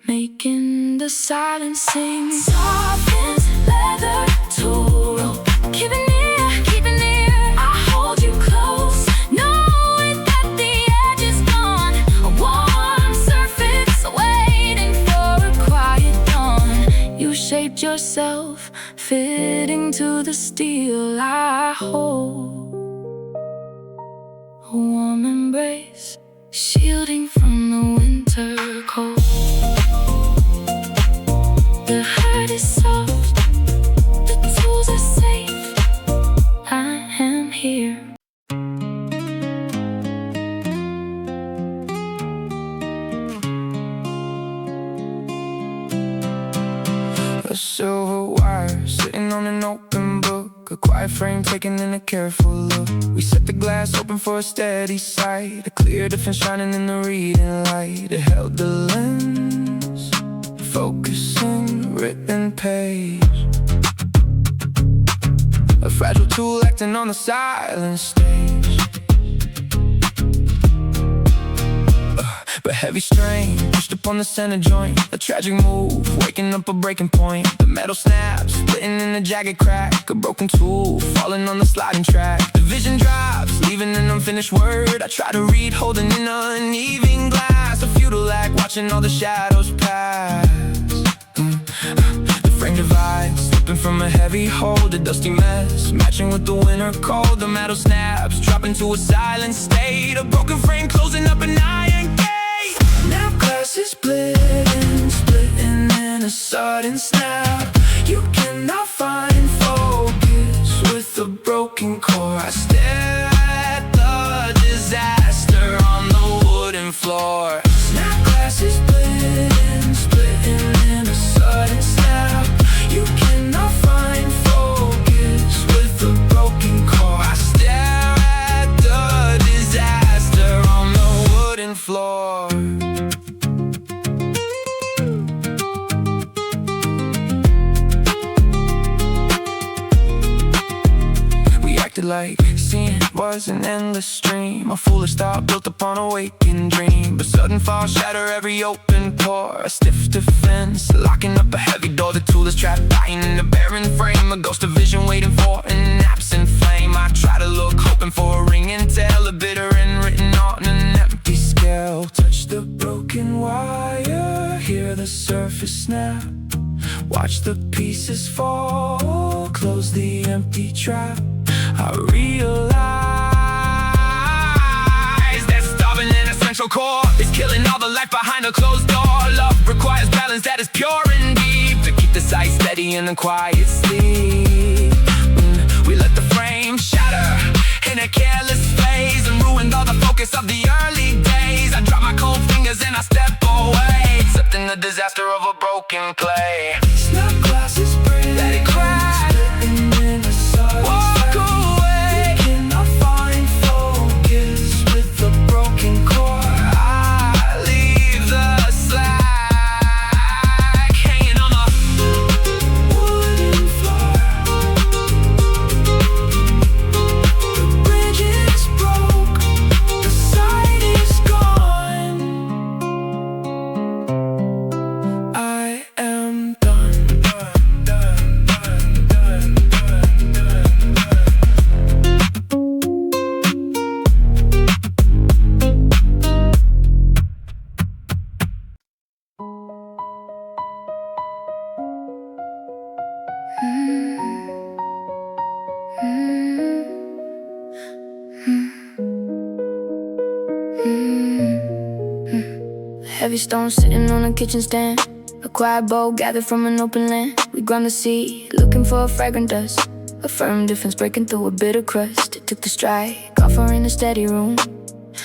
making the silence sing. Softened leather tool, keeping near, I hold you close, knowing that the edge is gone. A warm surface waiting for a quiet dawn. You shaped yourself, fitting to the steel I hold. a warm embrace, shielding from the winter cold. The heart is soft, the tools are safe, I am here. A silver wire sitting on an open book, a quiet frame taken in a careful look. We set the glass open for a steady sight, a clear difference shining in the reading light. It held the lens, focusing written page. A fragile tool acting on the silent stage. But heavy strain pushed upon the center joint. A tragic move, waking up a breaking point. The metal snaps, splitting in a jagged crack. A broken tool, falling on the sliding track. The vision drops, leaving an unfinished word. I try to read, holding in uneven glass. A futile act, watching all the shadows pass. The frame divides, slipping from a heavy hold. A dusty mess, matching with the winter cold. The metal snaps, dropping to a silent state. A broken frame closing up an iron gate. Now glass is splitting, splitting in a sudden snap. You cannot find focus with a broken core. I stare at the disaster on the wooden floor. Now glass is splitting, splitting in a sudden snap. You cannot find focus with a broken core. I stare at the disaster on the wooden floor. Like seeing was an endless stream, a foolish thought built upon a waking dream. But sudden fall shatter every open pore. A stiff defense, locking up a heavy door. The tool is trapped, dying in a barren frame. A ghost of vision waiting for an absent flame. I try to look, hoping for a ringing tale, a bitter and written on an empty scale. Touch the broken wire, hear the surface snap. Watch the pieces fall, close the empty trap. I realize that stubborn and essential core is killing all the life behind a closed door. Love requires balance that is pure and deep, to keep the sight steady in a quiet sleep. We let the frame shatter in a careless phase and ruined all the focus of the early days. I drop my cold fingers and I step away, accepting the disaster of a broken clay. Snap glasses break, let it crack. Walk away, cannot find focus with a broken core. I leave the slack hanging on the wooden floor. The bridge is broke, the sight is gone. I am done. Heavy stone sitting on a kitchen stand. A quiet bowl gathered from an open land. We ground the seed, looking for a fragrant dust. A firm difference breaking through a bitter crust. It took the strike, offering a steady room,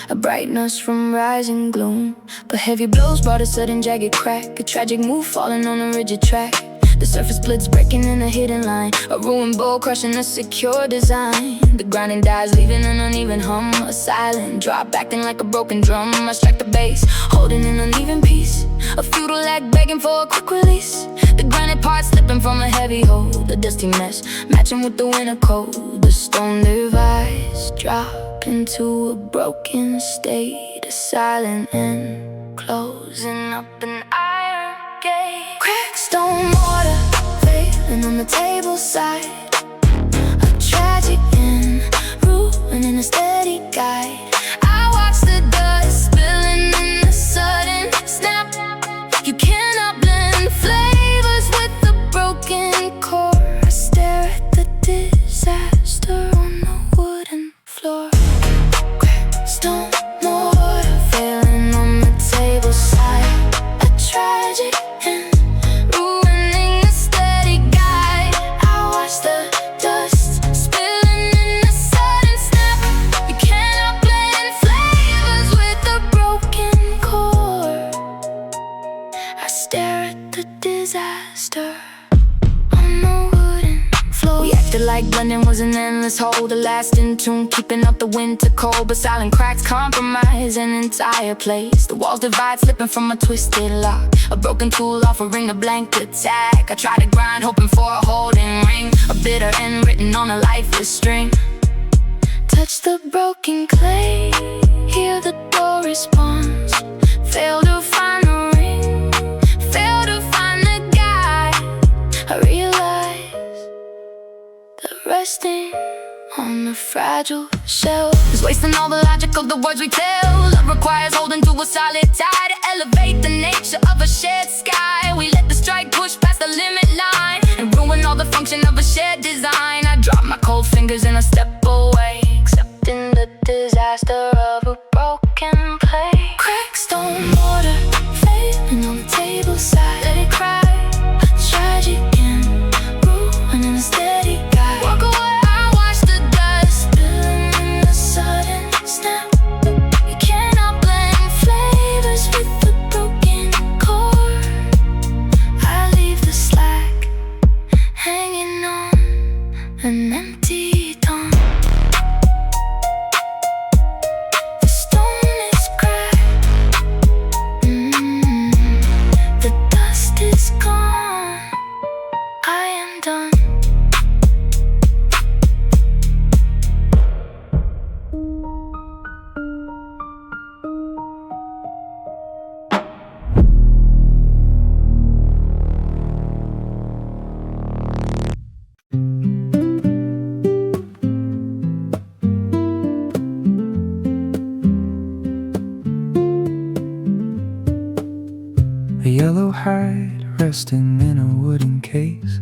a brightness from rising gloom. But heavy blows brought a sudden jagged crack. A tragic move falling on a rigid track. The surface splits breaking in a hidden line. A ruined bowl crushing a secure design. The grinding dies leaving an uneven hum. A silent drop acting like a broken drum. I strike the bass, holding an uneven piece. A futile act begging for a quick release. The granite parts slipping from a heavy hold. A dusty mess matching with the winter cold. The stone device drop into a broken state. A silent end closing up an iron gate. Cracked stone mortar failing on the table side. A tragic end ruining a steady guide. I watch the dust spilling in a sudden snap. You cannot blend flavors with a broken core. I stare at the disaster on the wooden floor. like blending was an endless hole. The last in tune, keeping up the winter cold, but silent cracks compromise an entire place. The walls divide, slipping from a twisted lock. A broken tool offering a blank attack. I try to grind, hoping for a holding ring. A bitter end written on a lifeless string. Touch the broken clay, hear the door response. Fail to find the ring, fail to find the guy. I realize that resting on a fragile shell is wasting all the logic of the words we tell. Love requires holding to a solid tie to elevate the nature of a shared sky. We let the strike push past the limit line and ruin all the function of a shared design. I drop my cold fingers and I step away, accepting the disaster of a broken play. Cracks don't mortar, failing on the table side. Let it cry, tragic and ruin in a steady guide. Walk away, I watch the dust spilling in the sudden snap. You cannot blend flavors with the broken core. I leave the slack hanging on an empty tongue. The stone is cracked, the dust is gone. I am done. A yellow hide resting in a wooden case,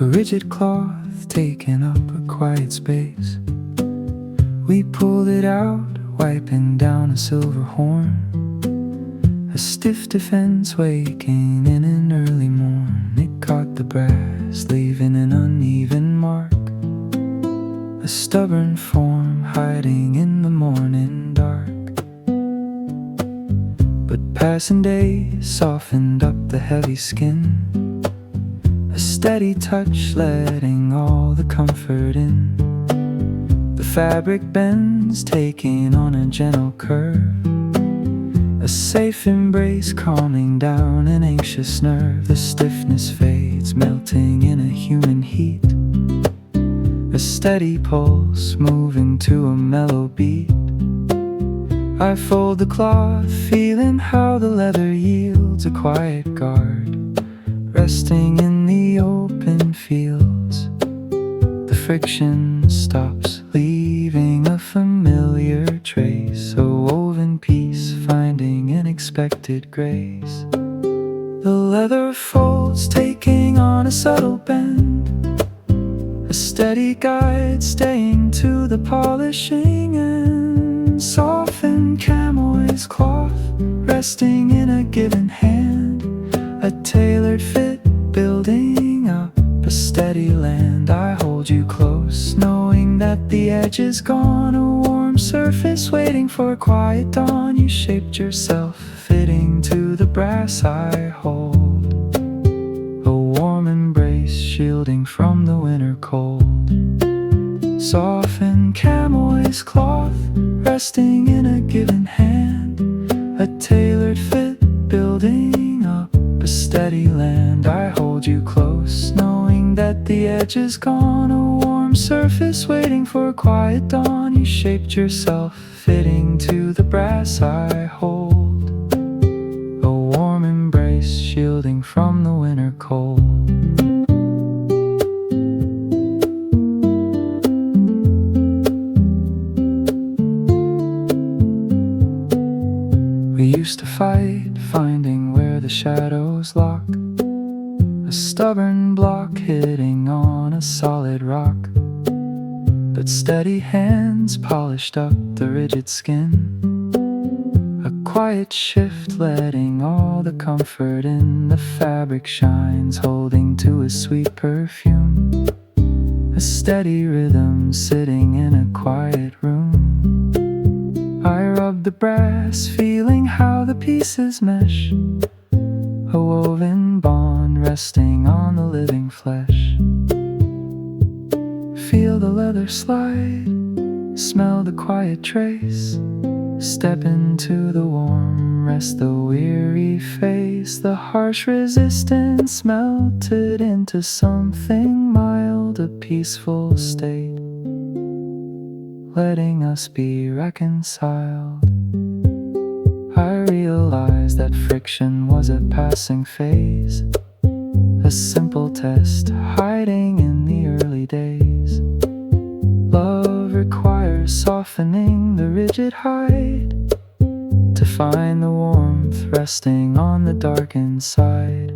a rigid cloth taking up a quiet space. We pulled it out, wiping down a silver horn, a stiff defense waking in an early morn. It caught the brass, leaving an uneven mark, a stubborn form hiding in the morning dark. But passing days softened up the heavy skin, a steady touch letting all the comfort in. The fabric bends, taking on a gentle curve, a safe embrace calming down an anxious nerve. The stiffness fades, melting in a human heat, a steady pulse moving to a mellow beat. I fold the cloth, feeling how the leather yields a quiet guard, resting in the open fields. The friction stops, leaving a familiar trace, a woven piece finding unexpected grace. The leather folds, taking on a subtle bend, a steady guide staying to the polishing end. Softened Chamois cloth, resting in a given hand, a tailored fit building up a steady land. I hold you close, knowing that the edge is gone, a warm surface waiting for a quiet dawn. You shaped yourself, fitting to the brass I hold, a warm embrace shielding from the winter cold. Softened Chamois cloth, resting in a given hand, a tailored fit building up a steady land. I hold you close, knowing that the edge is gone, a warm surface waiting for a quiet dawn. You shaped yourself, fitting to the brass I hold, a warm embrace shielding from the winter cold. We used to fight, finding where the shadows lock, a stubborn block hitting on a solid rock. But steady hands polished up the rigid skin, a quiet shift letting all the comfort in. The fabric shines, holding to a sweet perfume, a steady rhythm sitting in a quiet room. I rub the brass, feeling how the pieces mesh, a woven bond resting on the living flesh. the leather slide, smell the quiet trace, step into the warm, rest the weary face. The harsh resistance melted into something mild, a peaceful state, letting us be reconciled. I realized that friction was a passing phase, a simple test hiding in the early days. Love requires softening the rigid hide to find the warmth resting on the dark inside.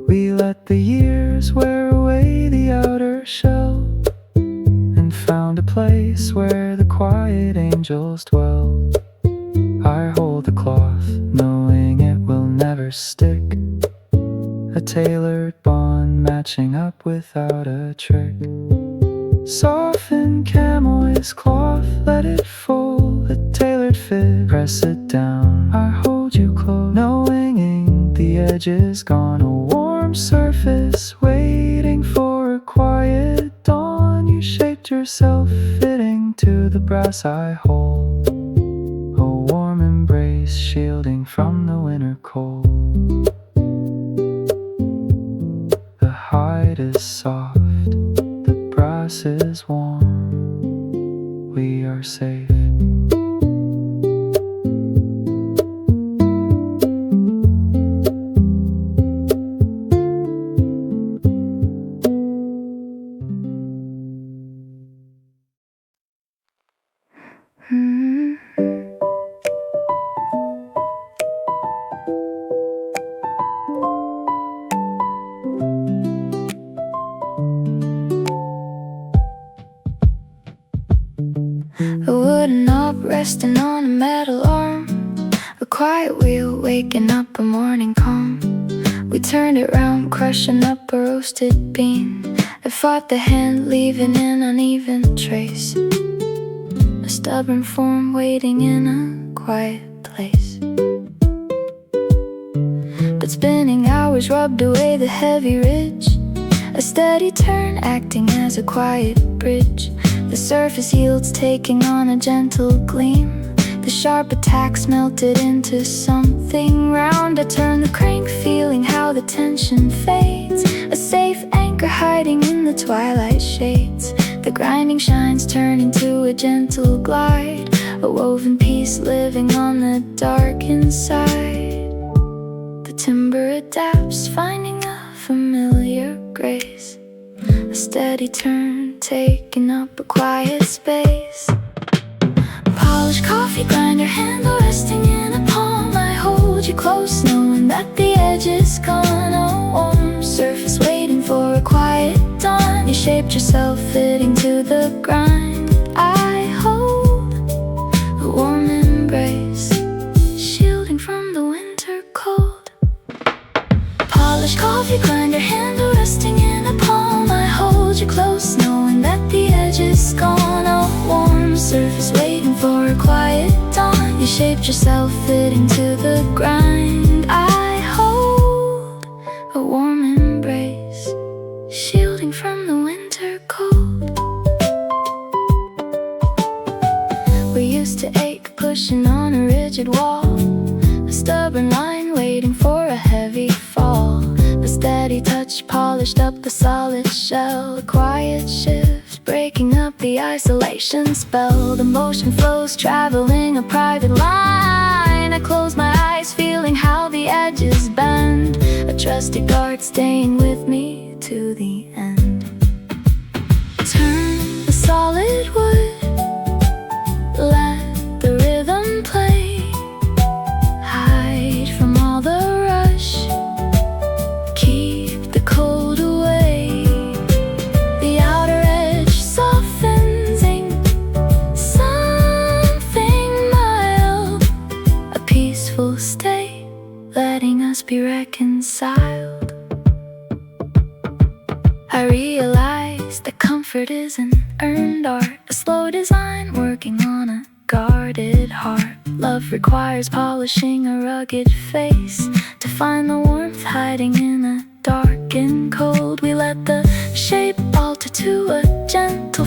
We let the years wear away the outer shell and found a place where the quiet angels dwell. I hold the cloth, knowing it will never stick, a tailored bond matching up without a trick. Soften Chamois cloth, let it fold, a tailored fit, press it down. I hold you close, knowing the edge is gone, a warm surface waiting for a quiet dawn. You shaped yourself fitting to the brass I hold, a warm embrace shielding from the winter cold. The hide is soft, the brass is warm, we are safe. A wooden knob resting on a metal arm, a quiet wheel waking up a morning calm. We turned it round, crushing up a roasted bean. I fought the hand, leaving an uneven trace, a stubborn form waiting in a quiet place. But spinning hours rubbed away the heavy ridge, a steady turn acting as a quiet bridge. The surface yields taking on a gentle gleam, the sharp attacks melted into something round. I turn the crank, feeling how the tension fades, a safe anchor hiding in the twilight shades. The grinding shines turn into a gentle glide, a woven piece living on the dark inside. The timber adapts, finding a familiar grace, a steady turn taking up a quiet space. Polished coffee grinder handle resting in a palm. I hold you close, knowing that the edge is gone. A warm surface waiting for a quiet dawn. You shaped yourself fitting to the grind. I hold a warm embrace, shielding from the winter cold. Polished coffee grinder handle resting in a palm. I hold you close, knowing that the edge is gone. A warm surface waiting for a quiet dawn. You shaped yourself fitting to the grind. I hold a warm embrace, shielding from the winter cold. We used to ache pushing on a rigid wall, a stubborn line waiting for a heavy fall. The steady touch polished up a solid shell, a quiet shift breaking up the isolation spell. The motion flows traveling a private line. I close my eyes feeling how the edges bend, a trusted guard staying with me to the end. Turn the solid wood, let the rhythm play, hide from all the rush, keep the cold away. The outer edge softens something mild, a peaceful state, letting us be reconciled. I realize that comfort is an earned art, a slow design working on a guarded heart. Love requires polishing a rugged face to find the warmth hiding in a dark and cold. We let the shape alter to a gentle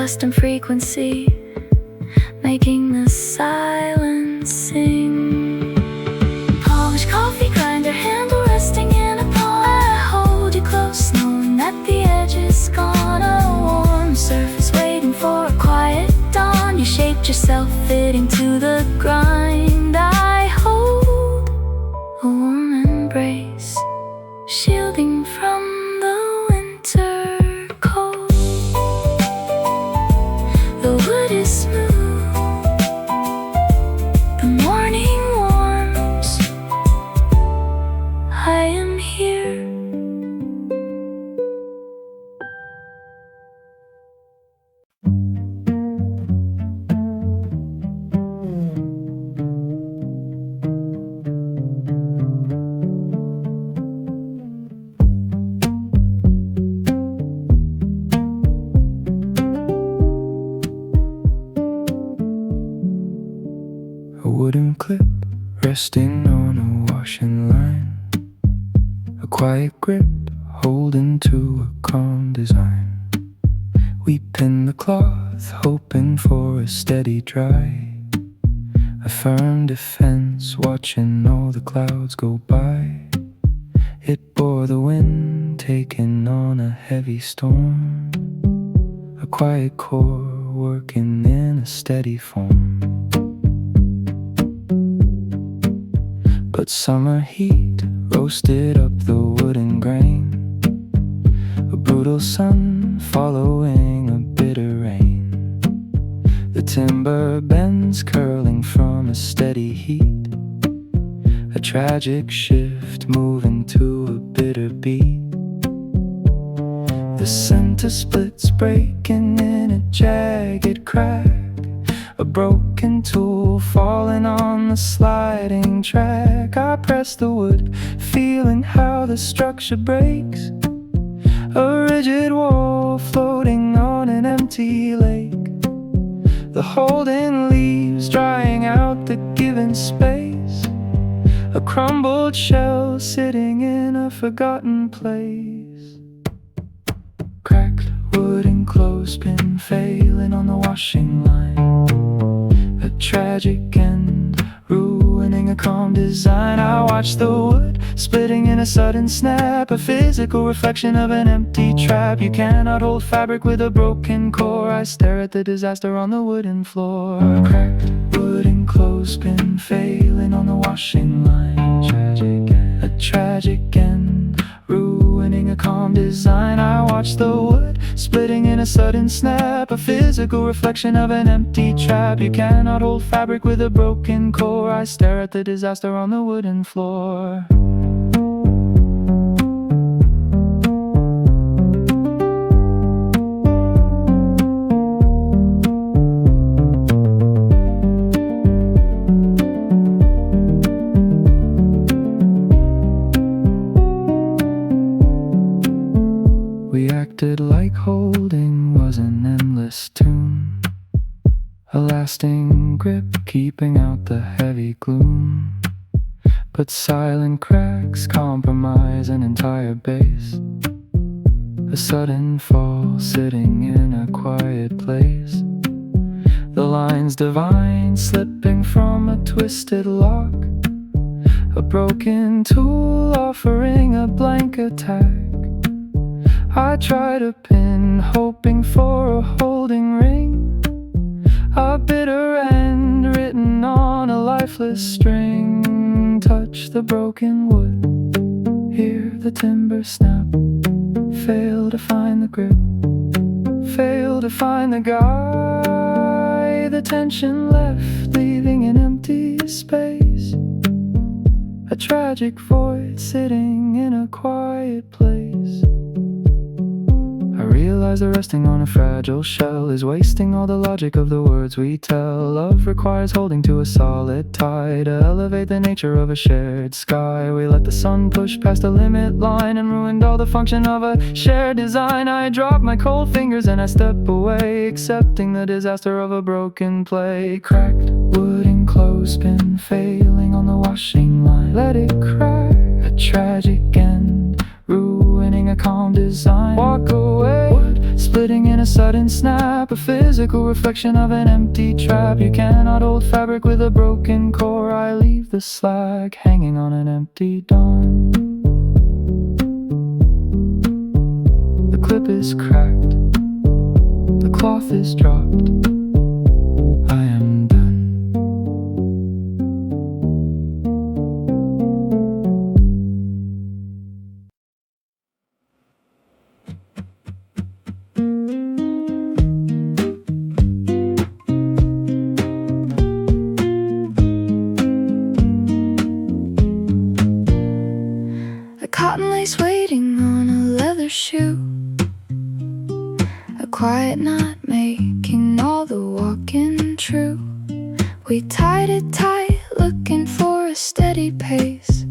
custom frequency, making the silence sing. Polished coffee grinder handle resting in a palm. I hold you close, knowing that the edge is gone. A warm surface waiting for a quiet dawn. You shaped yourself fitting to the grind. I hold a warm embrace, shielding from the winter cold. The wood is smooth, the morning warms. I am here. A wooden clip resting on a washing line, a quiet grip holding to a calm design. We pin the cloth hoping for a steady dry, a firm defense watching all the clouds go by. It bore the wind taking on a heavy storm, a quiet core working in a steady form. But summer heat roasted up the wooden grain, a brutal sun following a bitter rain. The timber bends curling from a steady heat, a tragic shift moving to a bitter beat. The center splits breaking in a jagged crack, a broken tool falling on the sliding track. I press the wood, feeling how the structure breaks, a rigid wall floating on an empty lake. The holding leaves drying out the given space, a crumbled shell sitting in a forgotten place. Cracked wooden clothespin failing on the washing line, a tragic end ruining a calm design. I watch the wood splitting in a sudden snap, a physical reflection of an empty trap. You cannot hold fabric with a broken core. I stare at the disaster on the wooden floor. A cracked wooden clothespin failing on the washing line, a tragic end ruining a calm design. I watch the wood splitting in a sudden snap, a physical reflection of an empty trap. You cannot hold fabric with a broken core. I stare at the disaster on the wooden floor. We acted like holding was an endless tune, a lasting grip keeping out the heavy gloom. But silent cracks compromise an entire base, a sudden fall sitting in a quiet place. The lines divine slipping from a twisted lock, a broken tool offering a blank attack. I try to pin, hoping for a holding ring, a bitter end written on a lifeless string. Touch the broken wood, hear the timber snap, fail to find the grip, fail to find the guy. The tension left, leaving an empty space, a tragic void sitting in a quiet place. I realize that resting on a fragile shell is wasting all the logic of the words we tell. Love requires holding to a solid tie to elevate the nature of a shared sky. We let the sun push past the limit line and ruined all the function of a shared design. I drop my cold fingers and I step away, accepting the disaster of a broken play. Cracked wooden clothespin failing on the washing line, let it crack, a tragic end ruining a calm design. Walk away, wood split splitting in a sudden snap, a physical reflection of an empty trap. You cannot hold fabric with a broken core. I leave the slack hanging on an empty dawn. The clip is cracked, the cloth is dropped. I am done. A cotton lace waiting on a leather shoe, a quiet knot making all the walking true. We tied it tight, looking for a steady pace,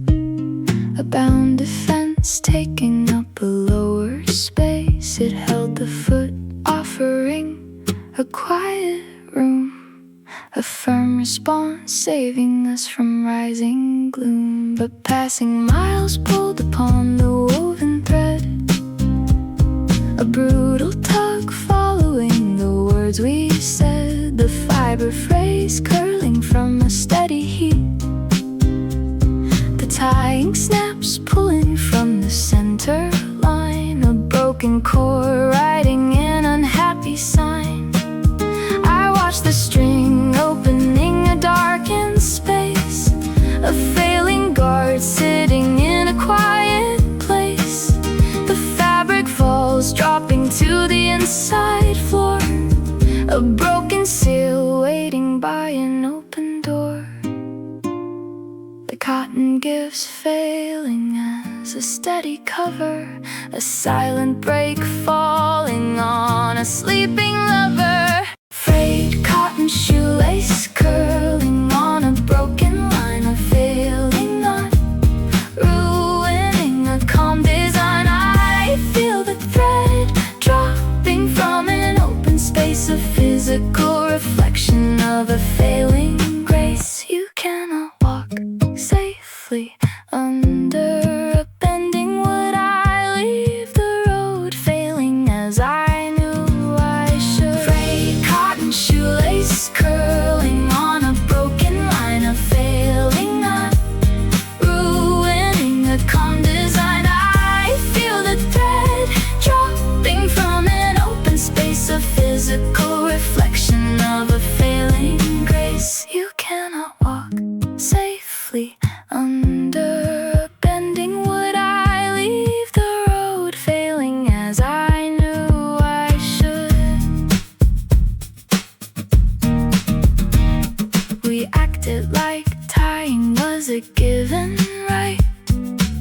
a bound defense taking up a lower space. It held the foot, offering a quiet room, a firm response saving us from rising gloom. But passing miles pulled upon the woven thread, a brutal tug following the words we said, the fiber phrase curling from a steady heat, the tying snaps pulling from the center line, a broken cord writing an unhappy sign. I watched the string opening a darkened space, a failing guard sitting in a quiet place, the fabric falls dropping to the inside floor, a broken seal waiting by an open door. The cotton gives failing as a steady cover, a silent break falling on a sleeping lover. Frayed cotton shoelace curling on a broken line, a failing knot ruining a calm design. I feel the thread dropping from an open space, a physical reflection of a failing grace. You cannot walk safely under a bending wood. I leave the road failing as I knew I should. Frayed cotton shoelace curling on a broken line, a failing knot ruining a calm design. I feel the thread dropping from an open space, a physical reflection of a failing grace. You cannot walk safely under a bending wood. I leave the road failing as I knew I should. We acted like tying was a given right,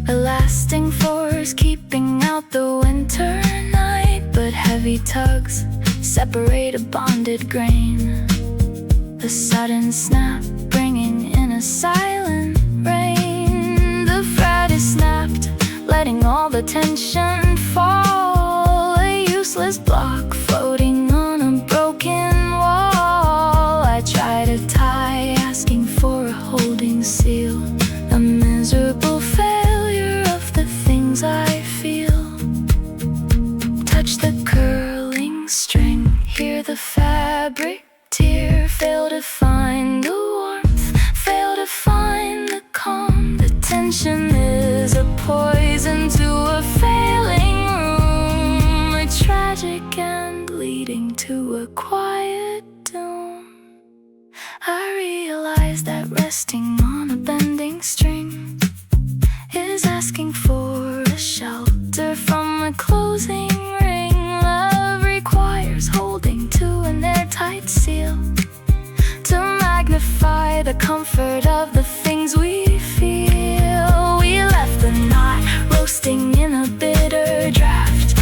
a lasting force keeping out the winter night. But heavy tugs separate a bonded grain, a sudden snap bringing in a silent rain. The thread is snapped, letting all the tension fall, a useless block floating on a broken wall. I try to tie, asking for a holding seal, a miserable failure of the things I feel. Touch the curling string, hear the fabric tear, fail to find the warmth, fail to find the calm. The tension is a poison to a failing room, a tragic end leading to a quiet doom. I realize that resting on a bending string is asking for a shelter from a closing ring. Love requires holding to an airtight seal, to magnify the comfort of the things we feel. We left the knot roasting in a bitter draft,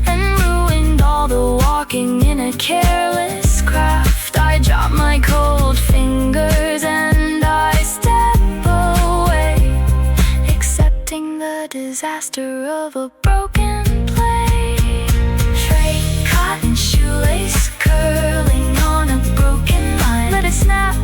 and ruined all the walking in a careless craft. I drop my cold fingers and I step away, accepting the disaster of a broken plate. Frayed cotton shoelace curling on a broken line, let it snap